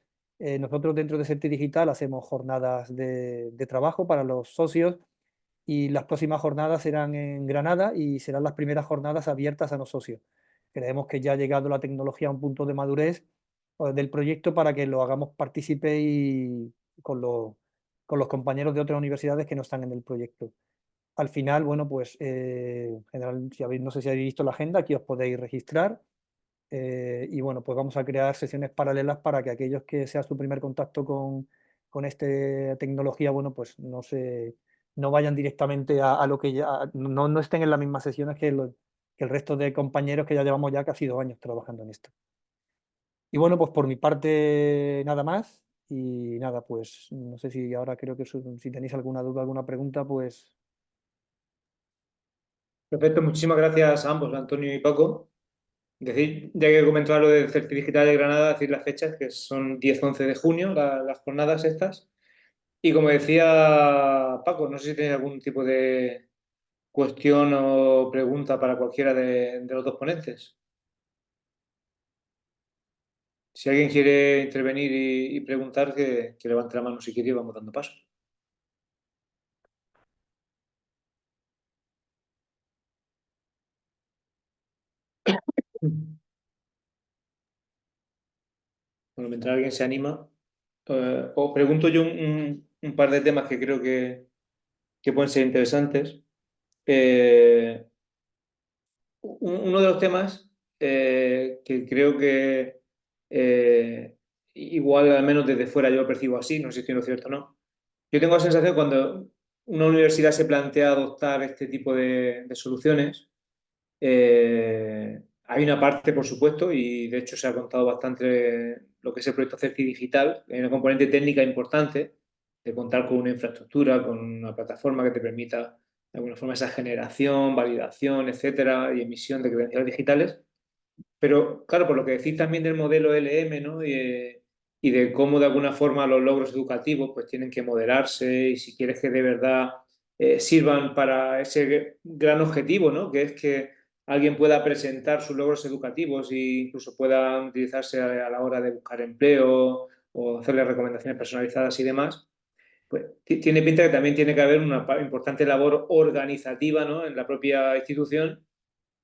nosotros dentro de Certi Digital hacemos jornadas de trabajo para los socios y las próximas jornadas serán en Granada y serán las primeras jornadas abiertas a los socios. Creemos que ya ha llegado la tecnología a un punto de madurez del proyecto para que lo hagamos partícipe y con los compañeros de otras universidades que no están en el proyecto. Al final, bueno, pues en general, no sé si habéis visto la agenda, aquí os podéis registrar y bueno, pues vamos a crear sesiones paralelas para que aquellos que sea su primer contacto con esta tecnología, bueno, pues no vayan directamente a lo que ya, no estén en las mismas sesiones que el resto de compañeros que ya llevamos ya casi 2 años trabajando en esto. Y bueno, pues por mi parte nada más y nada, pues no sé si ahora creo que si tenéis alguna duda, alguna pregunta, pues Perfecto, muchísimas gracias a ambos, Antonio y Paco. Decir, ya que comentaba lo del Certi Digital de Granada, decir las fechas, que son 10-11 de junio, las jornadas estas. Y como decía Paco, no sé si tenéis algún tipo de cuestión o pregunta para cualquiera de los dos ponentes. Si alguien quiere intervenir y preguntar, que levante la mano si quiere y vamos dando paso. Bueno, mientras alguien se anima, os pregunto yo un par de temas que creo que pueden ser interesantes. Eh, Uno de los temas que creo que igual al menos desde fuera yo lo percibo así, no sé si estoy en lo cierto o no. Yo tengo la sensación cuando una universidad se plantea adoptar este tipo de soluciones, hay una parte, por supuesto, y de hecho se ha contado bastante lo que es el proyecto Certi Digital, hay una componente técnica importante de contar con una infraestructura, con una plataforma que te permita de alguna forma esa generación, validación, etcétera, y emisión de credenciales digitales. Pero claro, por lo que decís también del modelo LM, ¿no? Y de cómo de alguna forma los logros educativos pues tienen que moderarse y si quieres que de verdad sirvan para ese gran objetivo, ¿no? Que es que alguien pueda presentar sus logros educativos e incluso puedan utilizarse a la hora de buscar empleo o hacerle recomendaciones personalizadas y demás, pues tiene pinta que también tiene que haber una importante labor organizativa, ¿no? En la propia institución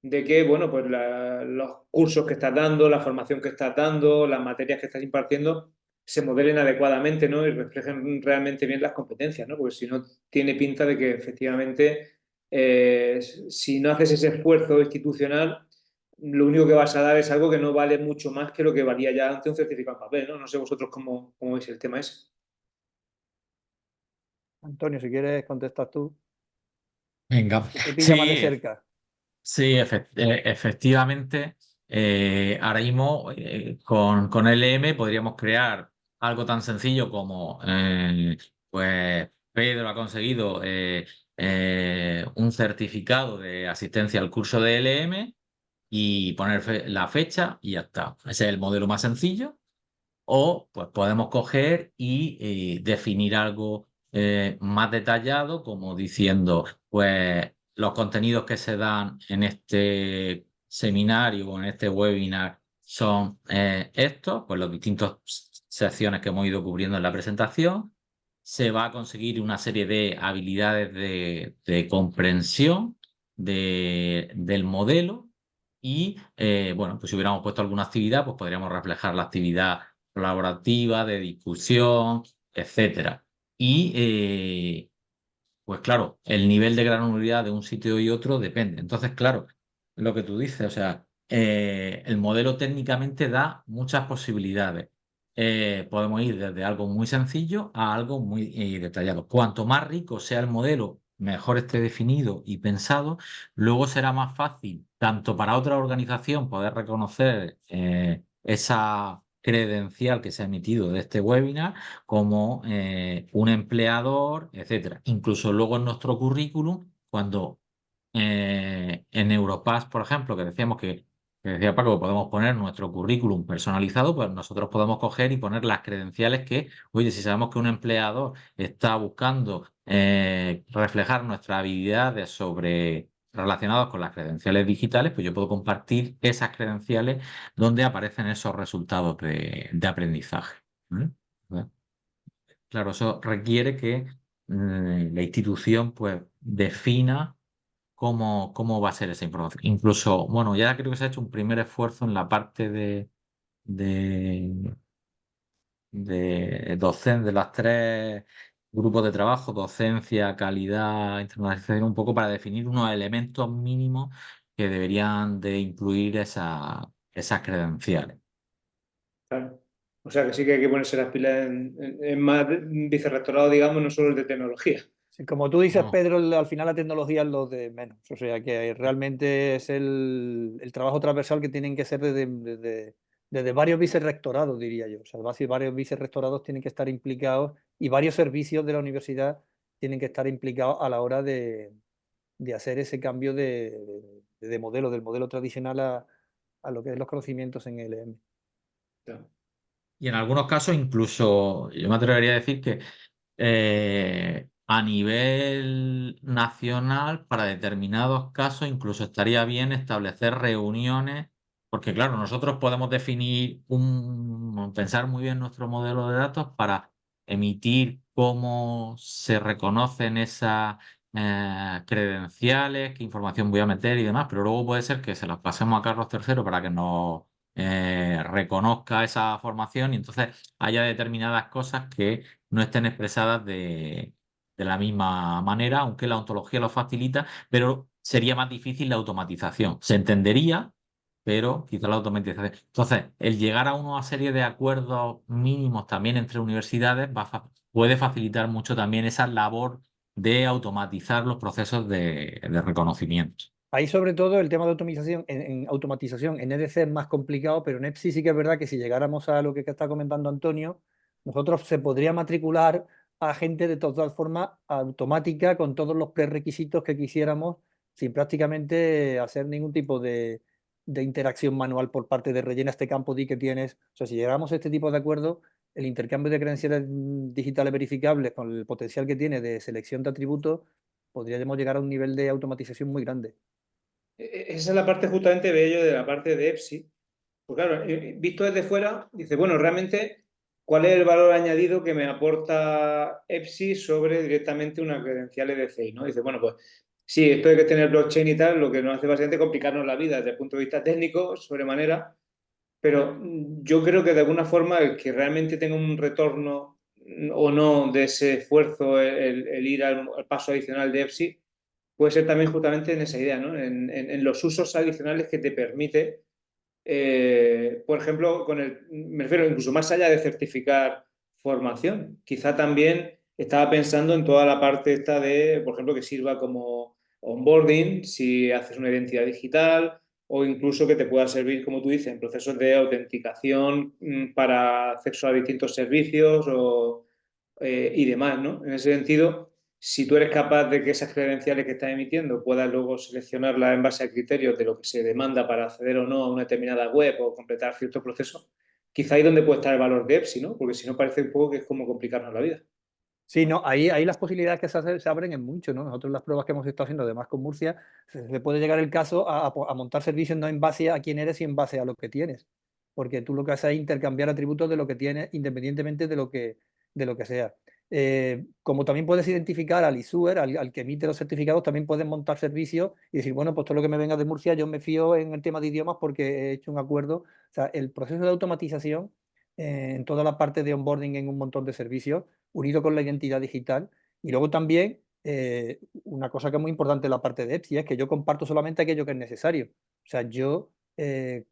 de que, bueno, pues los cursos que estás dando, la formación que estás dando, las materias que estás impartiendo, se modelen adecuadamente, ¿no? Y reflejen realmente bien las competencias, ¿no? Porque si no, tiene pinta de que efectivamente, si no haces ese esfuerzo institucional, lo único que vas a dar es algo que no vale mucho más que lo que valía ya ante un certificado en papel, ¿no? No sé vosotros cómo veis el tema ese. Antonio, si quieres contestas tú, Venga, que te pilla más de sí, cerca. sí, efectivamente, ahora mismo con LM podríamos crear algo tan sencillo como, pues Pedro ha conseguido un certificado de asistencia al curso de LM y poner la fecha y ya está. Ese es el modelo más sencillo. O pues podemos coger y definir algo más detallado, como diciendo, pues los contenidos que se dan en este seminario o en este webinar son estos, pues las distintas secciones que hemos ido cubriendo en la presentación. Se va a conseguir una serie de habilidades de comprensión del modelo y, bueno, pues si hubiéramos puesto alguna actividad, pues podríamos reflejar la actividad colaborativa, de discusión, etcétera. Y pues claro, el nivel de granularidad de un sitio y otro depende. Entonces, claro, lo que tú dices, o sea, el modelo técnicamente da muchas posibilidades. Podemos ir desde algo muy sencillo a algo muy detallado. Cuanto más rico sea el modelo, mejor esté definido y pensado, luego será más fácil, tanto para otra organización, poder reconocer esa credencial que se ha emitido de este webinar como un empleador, etcétera. Incluso luego en nuestro currículum, cuando en Europass, por ejemplo, que decía Paco, que podemos poner nuestro currículum personalizado, pues nosotros podemos coger y poner las credenciales que, oye, si sabemos que un empleador está buscando reflejar nuestras habilidades sobre relacionadas con las credenciales digitales, pues yo puedo compartir esas credenciales donde aparecen esos resultados de aprendizaje. ¿Vale? Claro, eso requiere que la institución pues defina cómo va a ser esa información. Incluso, bueno, ya creo que se ha hecho un primer esfuerzo en la parte de, de docente, de los tres grupos de trabajo, docencia, calidad, internacionalización, un poco para definir unos elementos mínimos que deberían de incluir esas credenciales. Claro. O sea que sí que hay que ponerse las pilas en más vicerrectorado, digamos, no solo el de tecnología. Sí, como tú dices, No. Pedro, al final la tecnología es lo de menos. O sea, que realmente es el trabajo transversal que tienen que ser desde varios vicerrectorados, diría yo. O sea, varios vicerrectorados tienen que estar implicados y varios servicios de la universidad tienen que estar implicados a la hora de hacer ese cambio de modelo, del modelo tradicional a lo que es los conocimientos en LM. Claro. Y en algunos casos incluso, yo me atrevería a decir que a nivel nacional, para determinados casos, incluso estaría bien establecer reuniones, porque claro, nosotros podemos definir pensar muy bien nuestro modelo de datos para emitir cómo se reconocen esas credenciales, qué información voy a meter y demás, pero luego puede ser que se las pasemos a Carlos III para que nos reconozca esa formación y entonces haya determinadas cosas que no estén expresadas de la misma manera, aunque la ontología lo facilita, pero sería más difícil la automatización. Se entendería, pero quizá la automatización. Entonces, el llegar a una serie de acuerdos mínimos también entre universidades puede facilitar mucho también esa labor de automatizar los procesos de reconocimiento. Ahí sobre todo el tema de automatización en automatización en EDC es más complicado, pero en EPSI sí que es verdad que si llegáramos a lo que está comentando Antonio, nosotros se podría matricular a gente de todas formas automática con todos los prerequisitos que quisiéramos sin prácticamente hacer ningún tipo de interacción manual por parte de rellena este campo D que tienes. O sea, si llegáramos a este tipo de acuerdo, el intercambio de credenciales digitales verificables con el potencial que tiene de selección de atributos, podríamos llegar a un nivel de automatización muy grande. Esa es la parte justamente bello de la parte de EPSI. Pues claro, visto desde fuera, dice, bueno, realmente, ¿cuál es el valor añadido que me aporta EPSI sobre directamente una credencial EDCI? ¿No? Dice, bueno, pues sí, esto hay que tener blockchain y tal, lo que nos hace básicamente complicarnos la vida desde el punto de vista técnico, sobremanera, pero yo creo que de alguna forma el que realmente tenga un retorno o no de ese esfuerzo, el ir al paso adicional de EPSI, puede ser también justamente en esa idea, ¿no? En los usos adicionales que te permite por ejemplo, me refiero incluso más allá de certificar formación. Quizá también estaba pensando en toda la parte esta de, por ejemplo, que sirva como onboarding si haces una identidad digital o incluso que te pueda servir, como tú dices, en procesos de autenticación para acceso a distintos servicios y demás, ¿no? En ese sentido, si tú eres capaz de que esas credenciales que estás emitiendo puedas luego seleccionarlas en base a criterios de lo que se demanda para acceder o no a una determinada web o completar ciertos procesos, quizá ahí donde puede estar el valor de EPSI, ¿no? Porque si no parece un poco que es como complicarnos la vida. Sí, no, ahí las posibilidades que se abren en mucho, ¿no? Nosotros las pruebas que hemos estado haciendo, además con Murcia, se puede llegar el caso a montar servicios no en base a quién eres y en base a lo que tienes. Porque tú lo que haces es intercambiar atributos de lo que tienes, independientemente de lo que sea. Como también puedes identificar al issuer, al que emite los certificados, también puedes montar servicios y decir, bueno, pues todo lo que me venga de Murcia, yo me fío en el tema de idiomas porque he hecho un acuerdo. O sea, el proceso de automatización en toda la parte de onboarding en un montón de servicios unido con la identidad digital. Y luego también una cosa que es muy importante en la parte de EPSI es que yo comparto solamente aquello que es necesario. O sea, yo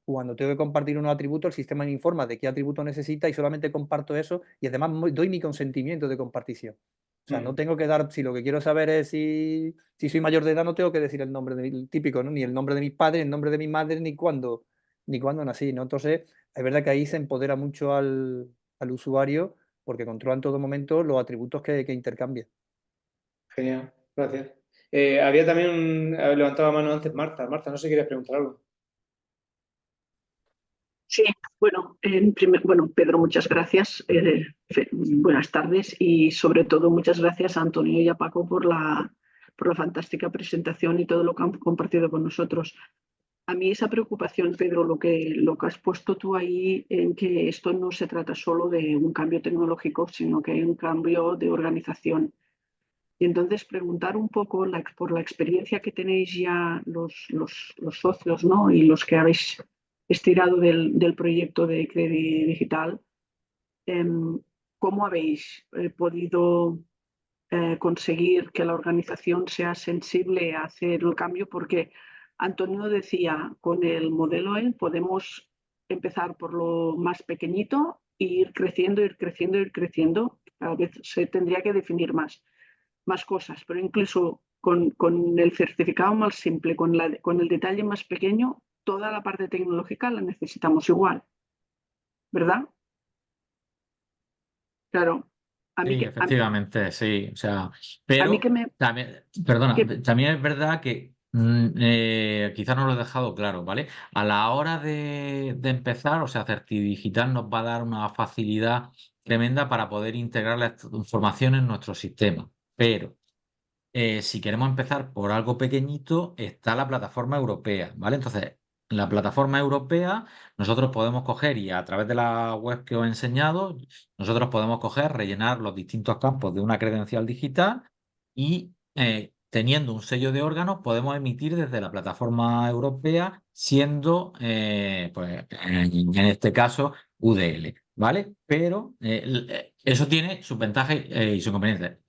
cuando tengo que compartir unos atributos, el sistema me informa de qué atributo necesita y solamente comparto eso y además doy mi consentimiento de compartición. O sea, no tengo que dar, si lo que quiero saber es si soy mayor de edad, no tengo que decir el nombre del típico, ¿no? Ni el nombre de mis padres, ni el nombre de mi madre, ni cuándo nací, ¿no? Entonces, es verdad que ahí se empodera mucho al usuario porque controla en todo momento los atributos que intercambia. Genial, gracias. Había también levantado la mano antes Marta. Marta, no sé si quieres preguntar algo. Sí, bueno, bueno, Pedro, muchas gracias. Buenas tardes y sobre todo muchas gracias a Antonio y a Paco por la fantástica presentación y todo lo que han compartido con nosotros. A mí esa preocupación, Pedro, lo que has puesto tú ahí, en que esto no se trata solo de un cambio tecnológico, sino que hay un cambio de organización. Y entonces preguntar un poco por la experiencia que tenéis ya los socios, ¿no? Y los que habéis estirado del proyecto de Credit Digital, ¿cómo habéis podido conseguir que la organización sea sensible a hacer el cambio? Porque Antonio decía, con el modelo E podemos empezar por lo más pequeñito e ir creciendo, ir creciendo, ir creciendo. Cada vez se tendría que definir más cosas, pero incluso con el certificado más simple, con el detalle más pequeño, toda la parte tecnológica la necesitamos igual, ¿verdad? Claro, a mí Sí, que, efectivamente, sí. O sea, a mí que pero me... también, perdona, Que, también es verdad que quizás no lo he dejado claro, ¿vale? A la hora de empezar, o sea, Certidigital nos va a dar una facilidad tremenda para poder integrar la información en nuestro sistema. Pero si queremos empezar por algo pequeñito, está la plataforma europea, ¿vale? Entonces, en la plataforma europea, nosotros podemos coger y a través de la web que os he enseñado, nosotros podemos coger, rellenar los distintos campos de una credencial digital y teniendo un sello de órganos, podemos emitir desde la plataforma europea, siendo, pues, en este caso, UDL, ¿vale? Pero eso tiene sus ventajas y sus inconvenientes.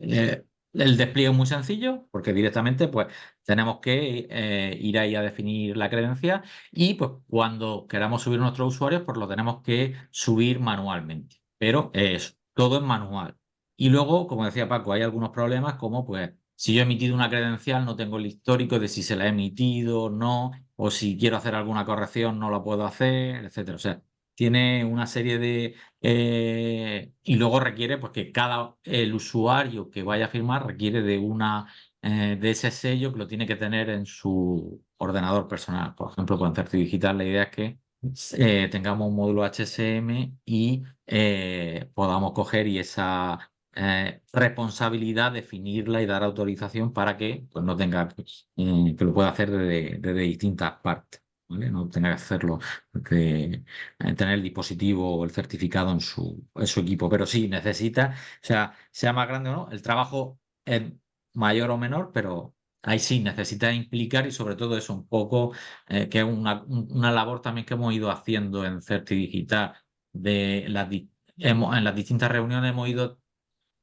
El despliegue es muy sencillo porque directamente pues tenemos que ir ahí a definir la credencial y pues cuando queramos subir nuestros usuarios pues lo tenemos que subir manualmente. Pero todo es manual. Y luego, como decía Paco, hay algunos problemas como pues si yo he emitido una credencial no tengo el histórico de si se la he emitido o no, o si quiero hacer alguna corrección no la puedo hacer, etcétera. O sea, tiene una serie de y luego requiere pues, que el usuario que vaya a firmar requiere de ese sello que lo tiene que tener en su ordenador personal. Por ejemplo, con Certidigital la idea es que tengamos un módulo HSM y podamos coger y esa responsabilidad definirla y dar autorización para que pues, no tenga que lo pueda hacer desde distintas partes. ¿Vale? No tenga que hacerlo tener el dispositivo o el certificado en su equipo. Pero sí, necesita, o sea más grande o no, el trabajo es mayor o menor, pero ahí sí necesita implicar y sobre todo eso un poco, que es una labor también que hemos ido haciendo en Certidigital. En las distintas reuniones hemos ido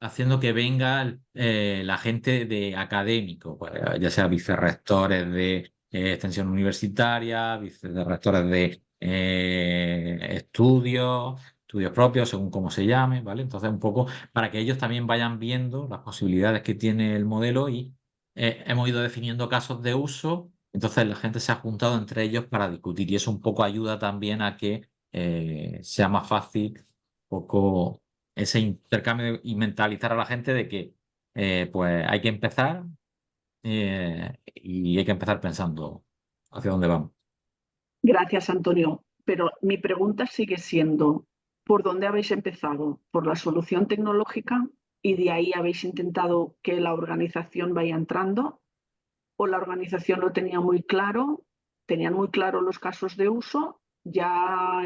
haciendo que venga la gente de académico, pues, ya sea vicerrectores de extensión universitaria, vicerrectores de estudios propios, según cómo se llame, ¿vale? Entonces, un poco para que ellos también vayan viendo las posibilidades que tiene el modelo y hemos ido definiendo casos de uso, entonces la gente se ha juntado entre ellos para discutir y eso un poco ayuda también a que sea más fácil un poco ese intercambio y mentalizar a la gente de que pues hay que empezar y hay que empezar pensando hacia dónde vamos. Gracias, Antonio. Pero mi pregunta sigue siendo, ¿por dónde habéis empezado? ¿Por la solución tecnológica y de ahí habéis intentado que la organización vaya entrando? ¿O la organización lo tenía muy claro, tenían muy claro los casos de uso, ya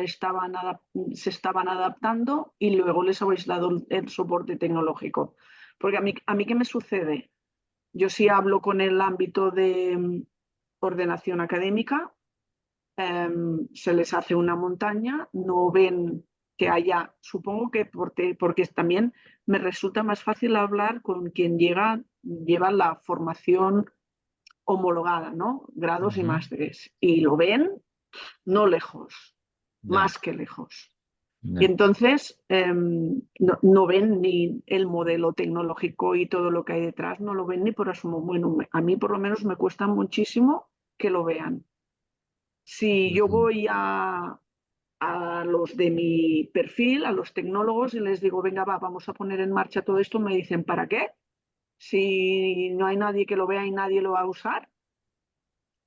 se estaban adaptando y luego les habéis dado el soporte tecnológico? Porque a mí ¿qué me sucede? Yo sí hablo con el ámbito de ordenación académica, se les hace una montaña, no ven que supongo que porque también me resulta más fácil hablar con quien llega llevan la formación homologada, ¿no? Grados y Ujú. másteres. Y lo ven no lejos, Ya, más que lejos. Y ya. entonces no ven ni el modelo tecnológico y todo lo que hay detrás, no lo ven ni por asomo. Bueno, a mí por lo menos me cuesta muchísimo que lo vean. Si yo Ujú. voy a los de mi perfil, a los tecnólogos, y les digo, venga, vamos a poner en marcha todo esto, me dicen, ¿para qué? Si no hay nadie que lo vea y nadie lo va a usar.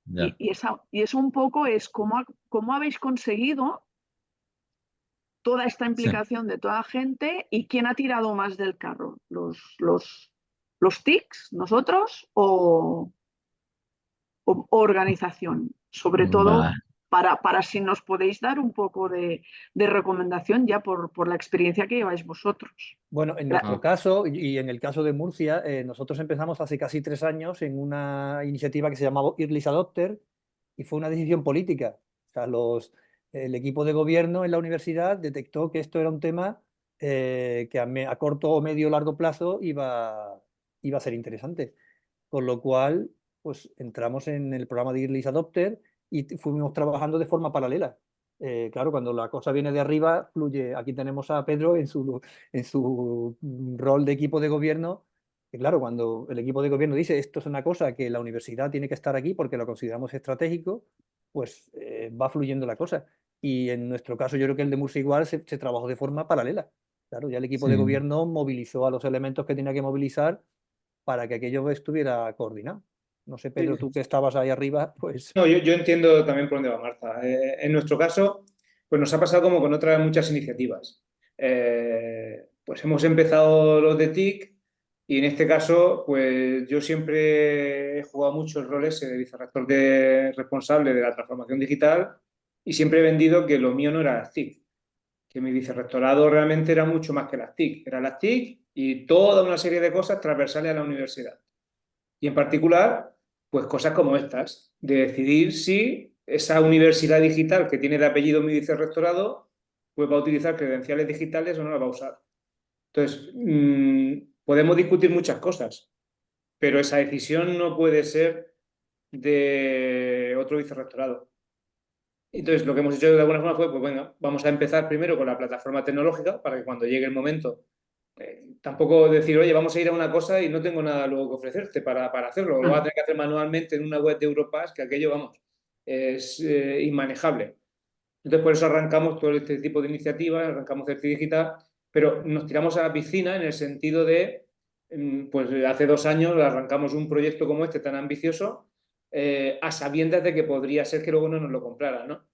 Ya. Y eso un poco es cómo habéis conseguido toda esta Sí. implicación de toda la gente y quién ha tirado más del carro, los TICs, nosotros o organización, sobre todo Vale. para si nos podéis dar un poco de recomendación ya por la experiencia que lleváis vosotros. Bueno, en Gra- nuestro Ah, caso y en el caso de Murcia, nosotros empezamos hace casi 3 años en una iniciativa que se llamaba Early Adopter y fue una decisión política. O sea, el equipo de gobierno en la universidad detectó que esto era un tema que a corto o medio largo plazo iba a ser interesante. Con lo cual, pues entramos en el programa de Early Adopter y fuimos trabajando de forma paralela. Claro, cuando la cosa viene de arriba, fluye. Aquí tenemos a Pedro en su rol de equipo de gobierno. Y claro, cuando el equipo de gobierno dice esto es una cosa que la universidad tiene que estar aquí porque lo consideramos estratégico, pues va fluyendo la cosa. Y en nuestro caso, yo creo que el de Murcia igual se trabajó de forma paralela. Claro, ya el equipo de sí. gobierno movilizó a los elementos que tenía que movilizar para que aquello estuviera coordinado. No sé, Pedro, tú que estabas ahí arriba, pues No, yo entiendo también por dónde va Marta. En nuestro caso, pues nos ha pasado como con otras muchas iniciativas. Pues hemos empezado los de TIC y en este caso, pues yo siempre he jugado mucho el rol ese de vicerrector responsable de la transformación digital y siempre he vendido que lo mío no era las TIC, que mi vicerrectorado realmente era mucho más que las TIC. Era las TIC y toda una serie de cosas transversales a la universidad. Y en particular, pues cosas como estas, de decidir si esa universidad digital que tiene de apellido mi vicerrectorado, pues va a utilizar credenciales digitales o no las va a usar. Entonces, podemos discutir muchas cosas, pero esa decisión no puede ser de otro vicerrectorado. Entonces, lo que hemos hecho de alguna forma fue, pues venga, vamos a empezar primero con la plataforma tecnológica para que cuando llegue el momento tampoco decir, oye, vamos a ir a una cosa y no tengo nada luego que ofrecerte para hacerlo. Lo vas a tener que hacer manualmente en una web de Europass, que aquello, vamos, es inmanejable. Entonces, por eso arrancamos todo este tipo de iniciativas, arrancamos Certi Digital, pero nos tiramos a la piscina en el sentido de, pues hace 2 años arrancamos un proyecto como este tan ambicioso, a sabiendas de que podría ser que luego no nos lo compraran, ¿no?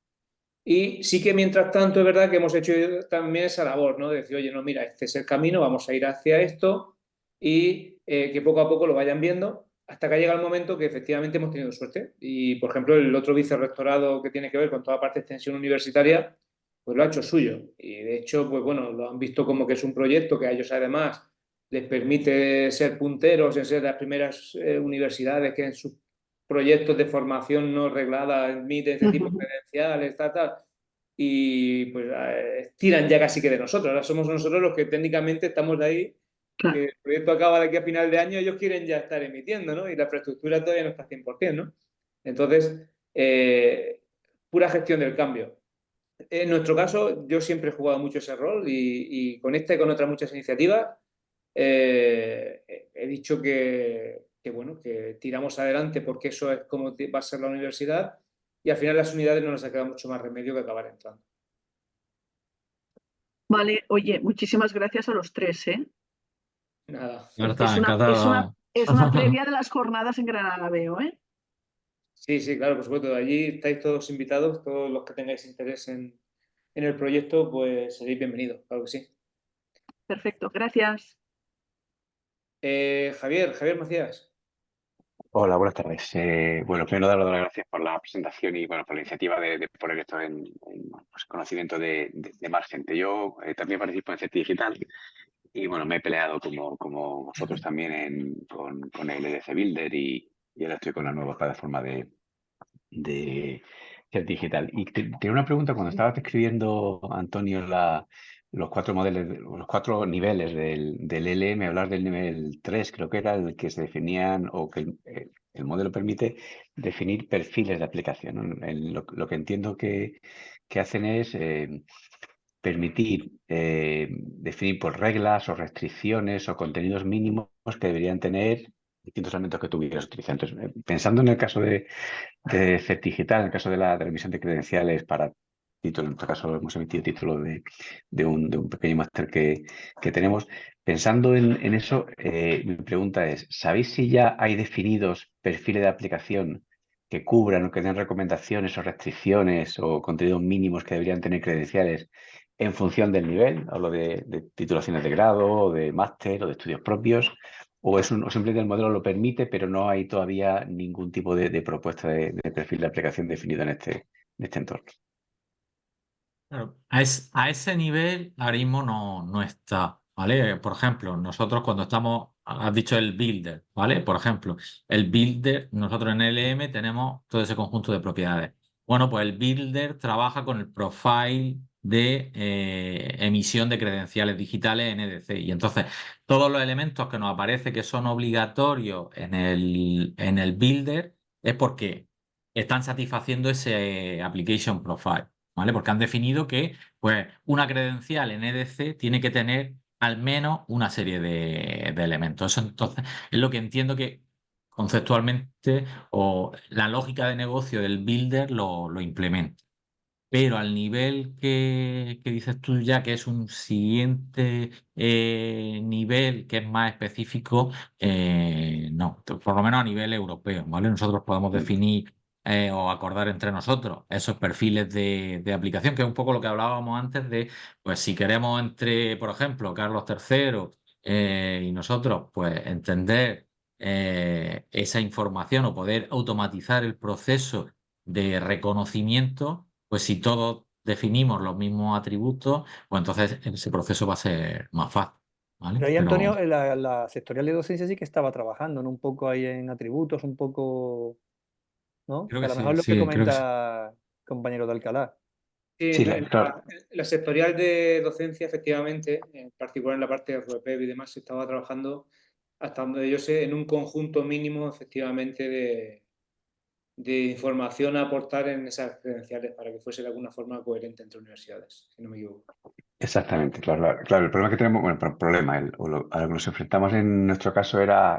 Y sí que mientras tanto es verdad que hemos hecho también esa labor, ¿no? De decir, oye, no, mira, este es el camino, vamos a ir hacia esto y que poco a poco lo vayan viendo hasta que llega el momento que efectivamente hemos tenido suerte. Y, por ejemplo, el otro vicerrectorado que tiene que ver con toda la parte de extensión universitaria, pues lo ha hecho suyo. Y de hecho, pues bueno, lo han visto como que es un proyecto que a ellos además les permite ser punteros en ser las primeras universidades que en sus proyectos de formación no reglada admiten este tipo de credenciales, tal. Y pues tiran ya casi que de nosotros. Ahora somos nosotros los que técnicamente estamos de ahí, Claro. que el proyecto acaba de aquí a final de año, ellos quieren ya estar emitiendo, ¿no? Y la infraestructura todavía no está 100%, ¿no? Entonces, pura gestión del cambio. En nuestro caso, yo siempre he jugado mucho ese rol y con esta y con otras muchas iniciativas he dicho bueno, que tiramos adelante porque eso es como va a ser la universidad y al final las unidades no nos ha quedado mucho más remedio que acabar entrando. Vale, oye, muchísimas gracias a los tres, ¿eh? Nada. Marta, Es una, es una, encantado. es una previa de las jornadas en Granada, veo, ¿eh? Sí, sí, claro, por supuesto. Allí estáis todos invitados, todos los que tengáis interés en el proyecto, pues seréis bienvenidos, claro que sí. Perfecto, gracias. Javier Macías. Hola, buenas tardes. Bueno, primero daros las gracias por la presentación y bueno, por la iniciativa de poner esto en, pues, conocimiento de más gente. Yo también participo en CETI Digital y bueno, me he peleado como vosotros también con el EDC Builder y ahora estoy con la nueva plataforma de CETI Digital. Y tenía una pregunta, cuando estabas describiendo, Antonio, los 4 modelos, los 4 niveles del LM, hablar del nivel 3, creo que era el que se definían o que el modelo permite definir perfiles de aplicación, ¿no? Lo que entiendo que hacen es permitir definir por reglas o restricciones o contenidos mínimos que deberían tener distintos elementos que tú quieras utilizar. Entonces, pensando en el caso de CERTIgital, en el caso de la emisión de credenciales para título, en nuestro caso hemos emitido título de un pequeño máster que tenemos. Pensando en eso, mi pregunta es, ¿sabéis si ya hay definidos perfiles de aplicación que cubran o que den recomendaciones o restricciones o contenidos mínimos que deberían tener credenciales en función del nivel? Hablo de titulaciones de grado, o de máster o de estudios propios. O simplemente el modelo lo permite, pero no hay todavía ningún tipo de propuesta de perfil de aplicación definido en este entorno. Claro, a ese nivel ahora mismo no está, ¿vale? Por ejemplo, nosotros cuando estamos, has dicho el builder, ¿vale? Por ejemplo, el builder, nosotros en LM tenemos todo ese conjunto de propiedades. Bueno, pues el builder trabaja con el profile de emisión de credenciales digitales en EDC. Y entonces, todos los elementos que nos aparece que son obligatorios en el builder es porque están satisfaciendo ese application profile. ¿Vale? Porque han definido que pues, una credencial en EDC tiene que tener al menos una serie de elementos. Eso entonces es lo que entiendo que conceptualmente o la lógica de negocio del builder lo implementa. Pero al nivel que dices tú ya, que es un siguiente nivel que es más específico, no, por lo menos a nivel europeo, ¿vale? Nosotros podemos definir o acordar entre nosotros esos perfiles de aplicación, que es un poco lo que hablábamos antes de, pues si queremos entre, por ejemplo, Carlos III y nosotros, pues entender esa información o poder automatizar el proceso de reconocimiento, pues si todos definimos los mismos atributos, pues entonces ese proceso va a ser más fácil, ¿vale? Pero ahí, Pero Antonio, la sectorial de docencia sí que estaba trabajando, ¿no? Un poco ahí en atributos, un poco, ¿no? creo Que a que lo mejor sí, es lo que sí, creo que sí. comenta compañero de Alcalá. Sí, Sí, claro. la sectorial de docencia, efectivamente, en particular en la parte de RUEPEB y demás, se estaba trabajando, hasta donde yo sé, en un conjunto mínimo, efectivamente, de información a aportar en esas credenciales para que fuese de alguna forma coherente entre universidades, si no me equivoco. Exactamente, claro, el problema que tenemos, bueno, el problema, a lo que nos enfrentamos en nuestro caso era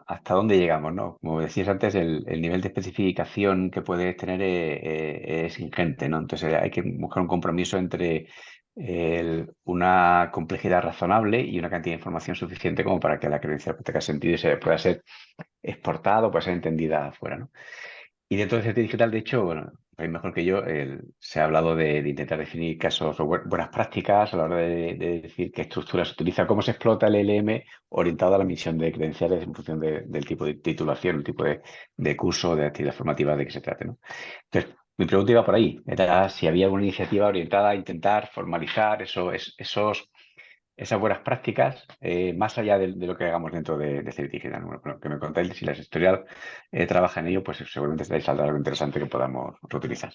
hasta dónde llegamos, ¿no? Como decías antes, el nivel de especificación que puedes tener es ingente, ¿no? Entonces hay que buscar un compromiso entre una complejidad razonable y una cantidad de información suficiente como para que la credencial tenga sentido y se pueda ser exportada o pueda ser entendida afuera, ¿no? Y dentro de CT Digital, de hecho, bueno, hay mejor que yo, se ha hablado de intentar definir casos o buenas prácticas a la hora de decir qué estructura se utiliza, cómo se explota el LM orientado a la emisión de credenciales en función del tipo de titulación, el tipo de curso, de actividad formativa de que se trate, ¿no? Entonces, mi pregunta iba por ahí, era si había alguna iniciativa orientada a intentar formalizar esas buenas prácticas, más allá de lo que hagamos dentro de CERT Digital. Bueno, que me contéis si la sectorial trabaja en ello, pues seguramente saldrá algo interesante que podamos reutilizar.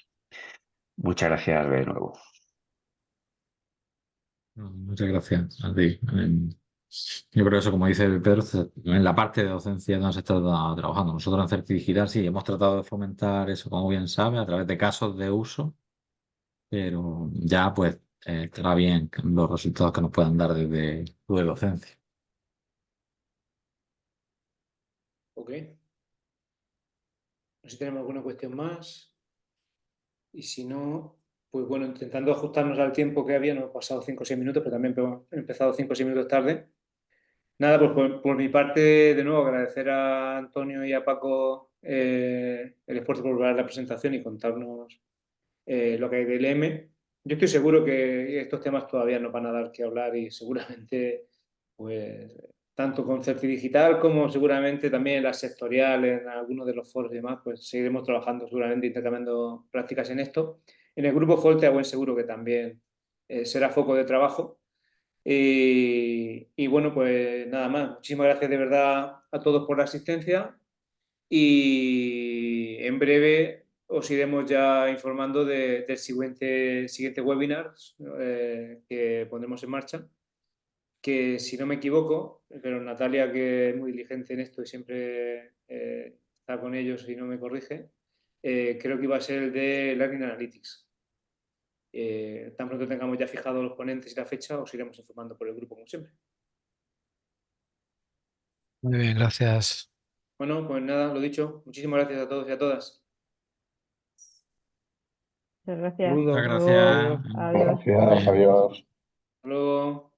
Muchas gracias de nuevo. Muchas gracias a ti. Yo creo que eso, como dice Pedro, en la parte de docencia no se está trabajando. Nosotros en Certi Digital sí hemos tratado de fomentar eso, como bien sabe, a través de casos de uso, pero ya pues estará bien los resultados que nos puedan dar desde tu de docencia. Ok. No sé si tenemos alguna cuestión más. Y si no, pues bueno, intentando ajustarnos al tiempo que había, nos hemos pasado 5 o 6 minutos, pero también hemos empezado 5 o 6 minutos tarde. Nada, pues por mi parte, de nuevo, agradecer a Antonio y a Paco el esfuerzo por preparar la presentación y contarnos lo que hay del M. Yo estoy seguro que estos temas todavía nos van a dar que hablar y seguramente, pues, tanto con Certi Digital como seguramente también en la sectorial, en algunos de los foros y demás, pues seguiremos trabajando seguramente intercambiando prácticas en esto. En el grupo Folte, a buen seguro que también será foco de trabajo. Y bueno, pues nada más. Muchísimas gracias de verdad a todos por la asistencia y en breve os iremos ya informando del siguiente webinar que pondremos en marcha, que si no me equivoco, pero Natalia, que es muy diligente en esto y siempre está con ellos y no me corrige, creo que iba a ser el de Learning Analytics. Tan pronto tengamos ya fijados los ponentes y la fecha, os iremos informando por el grupo, como siempre. Muy bien, gracias. Bueno, pues nada, lo dicho. Muchísimas gracias a todos y a todas. Muchas gracias. Saludos. Muchas gracias. Adiós. Gracias, adiós. Hasta luego.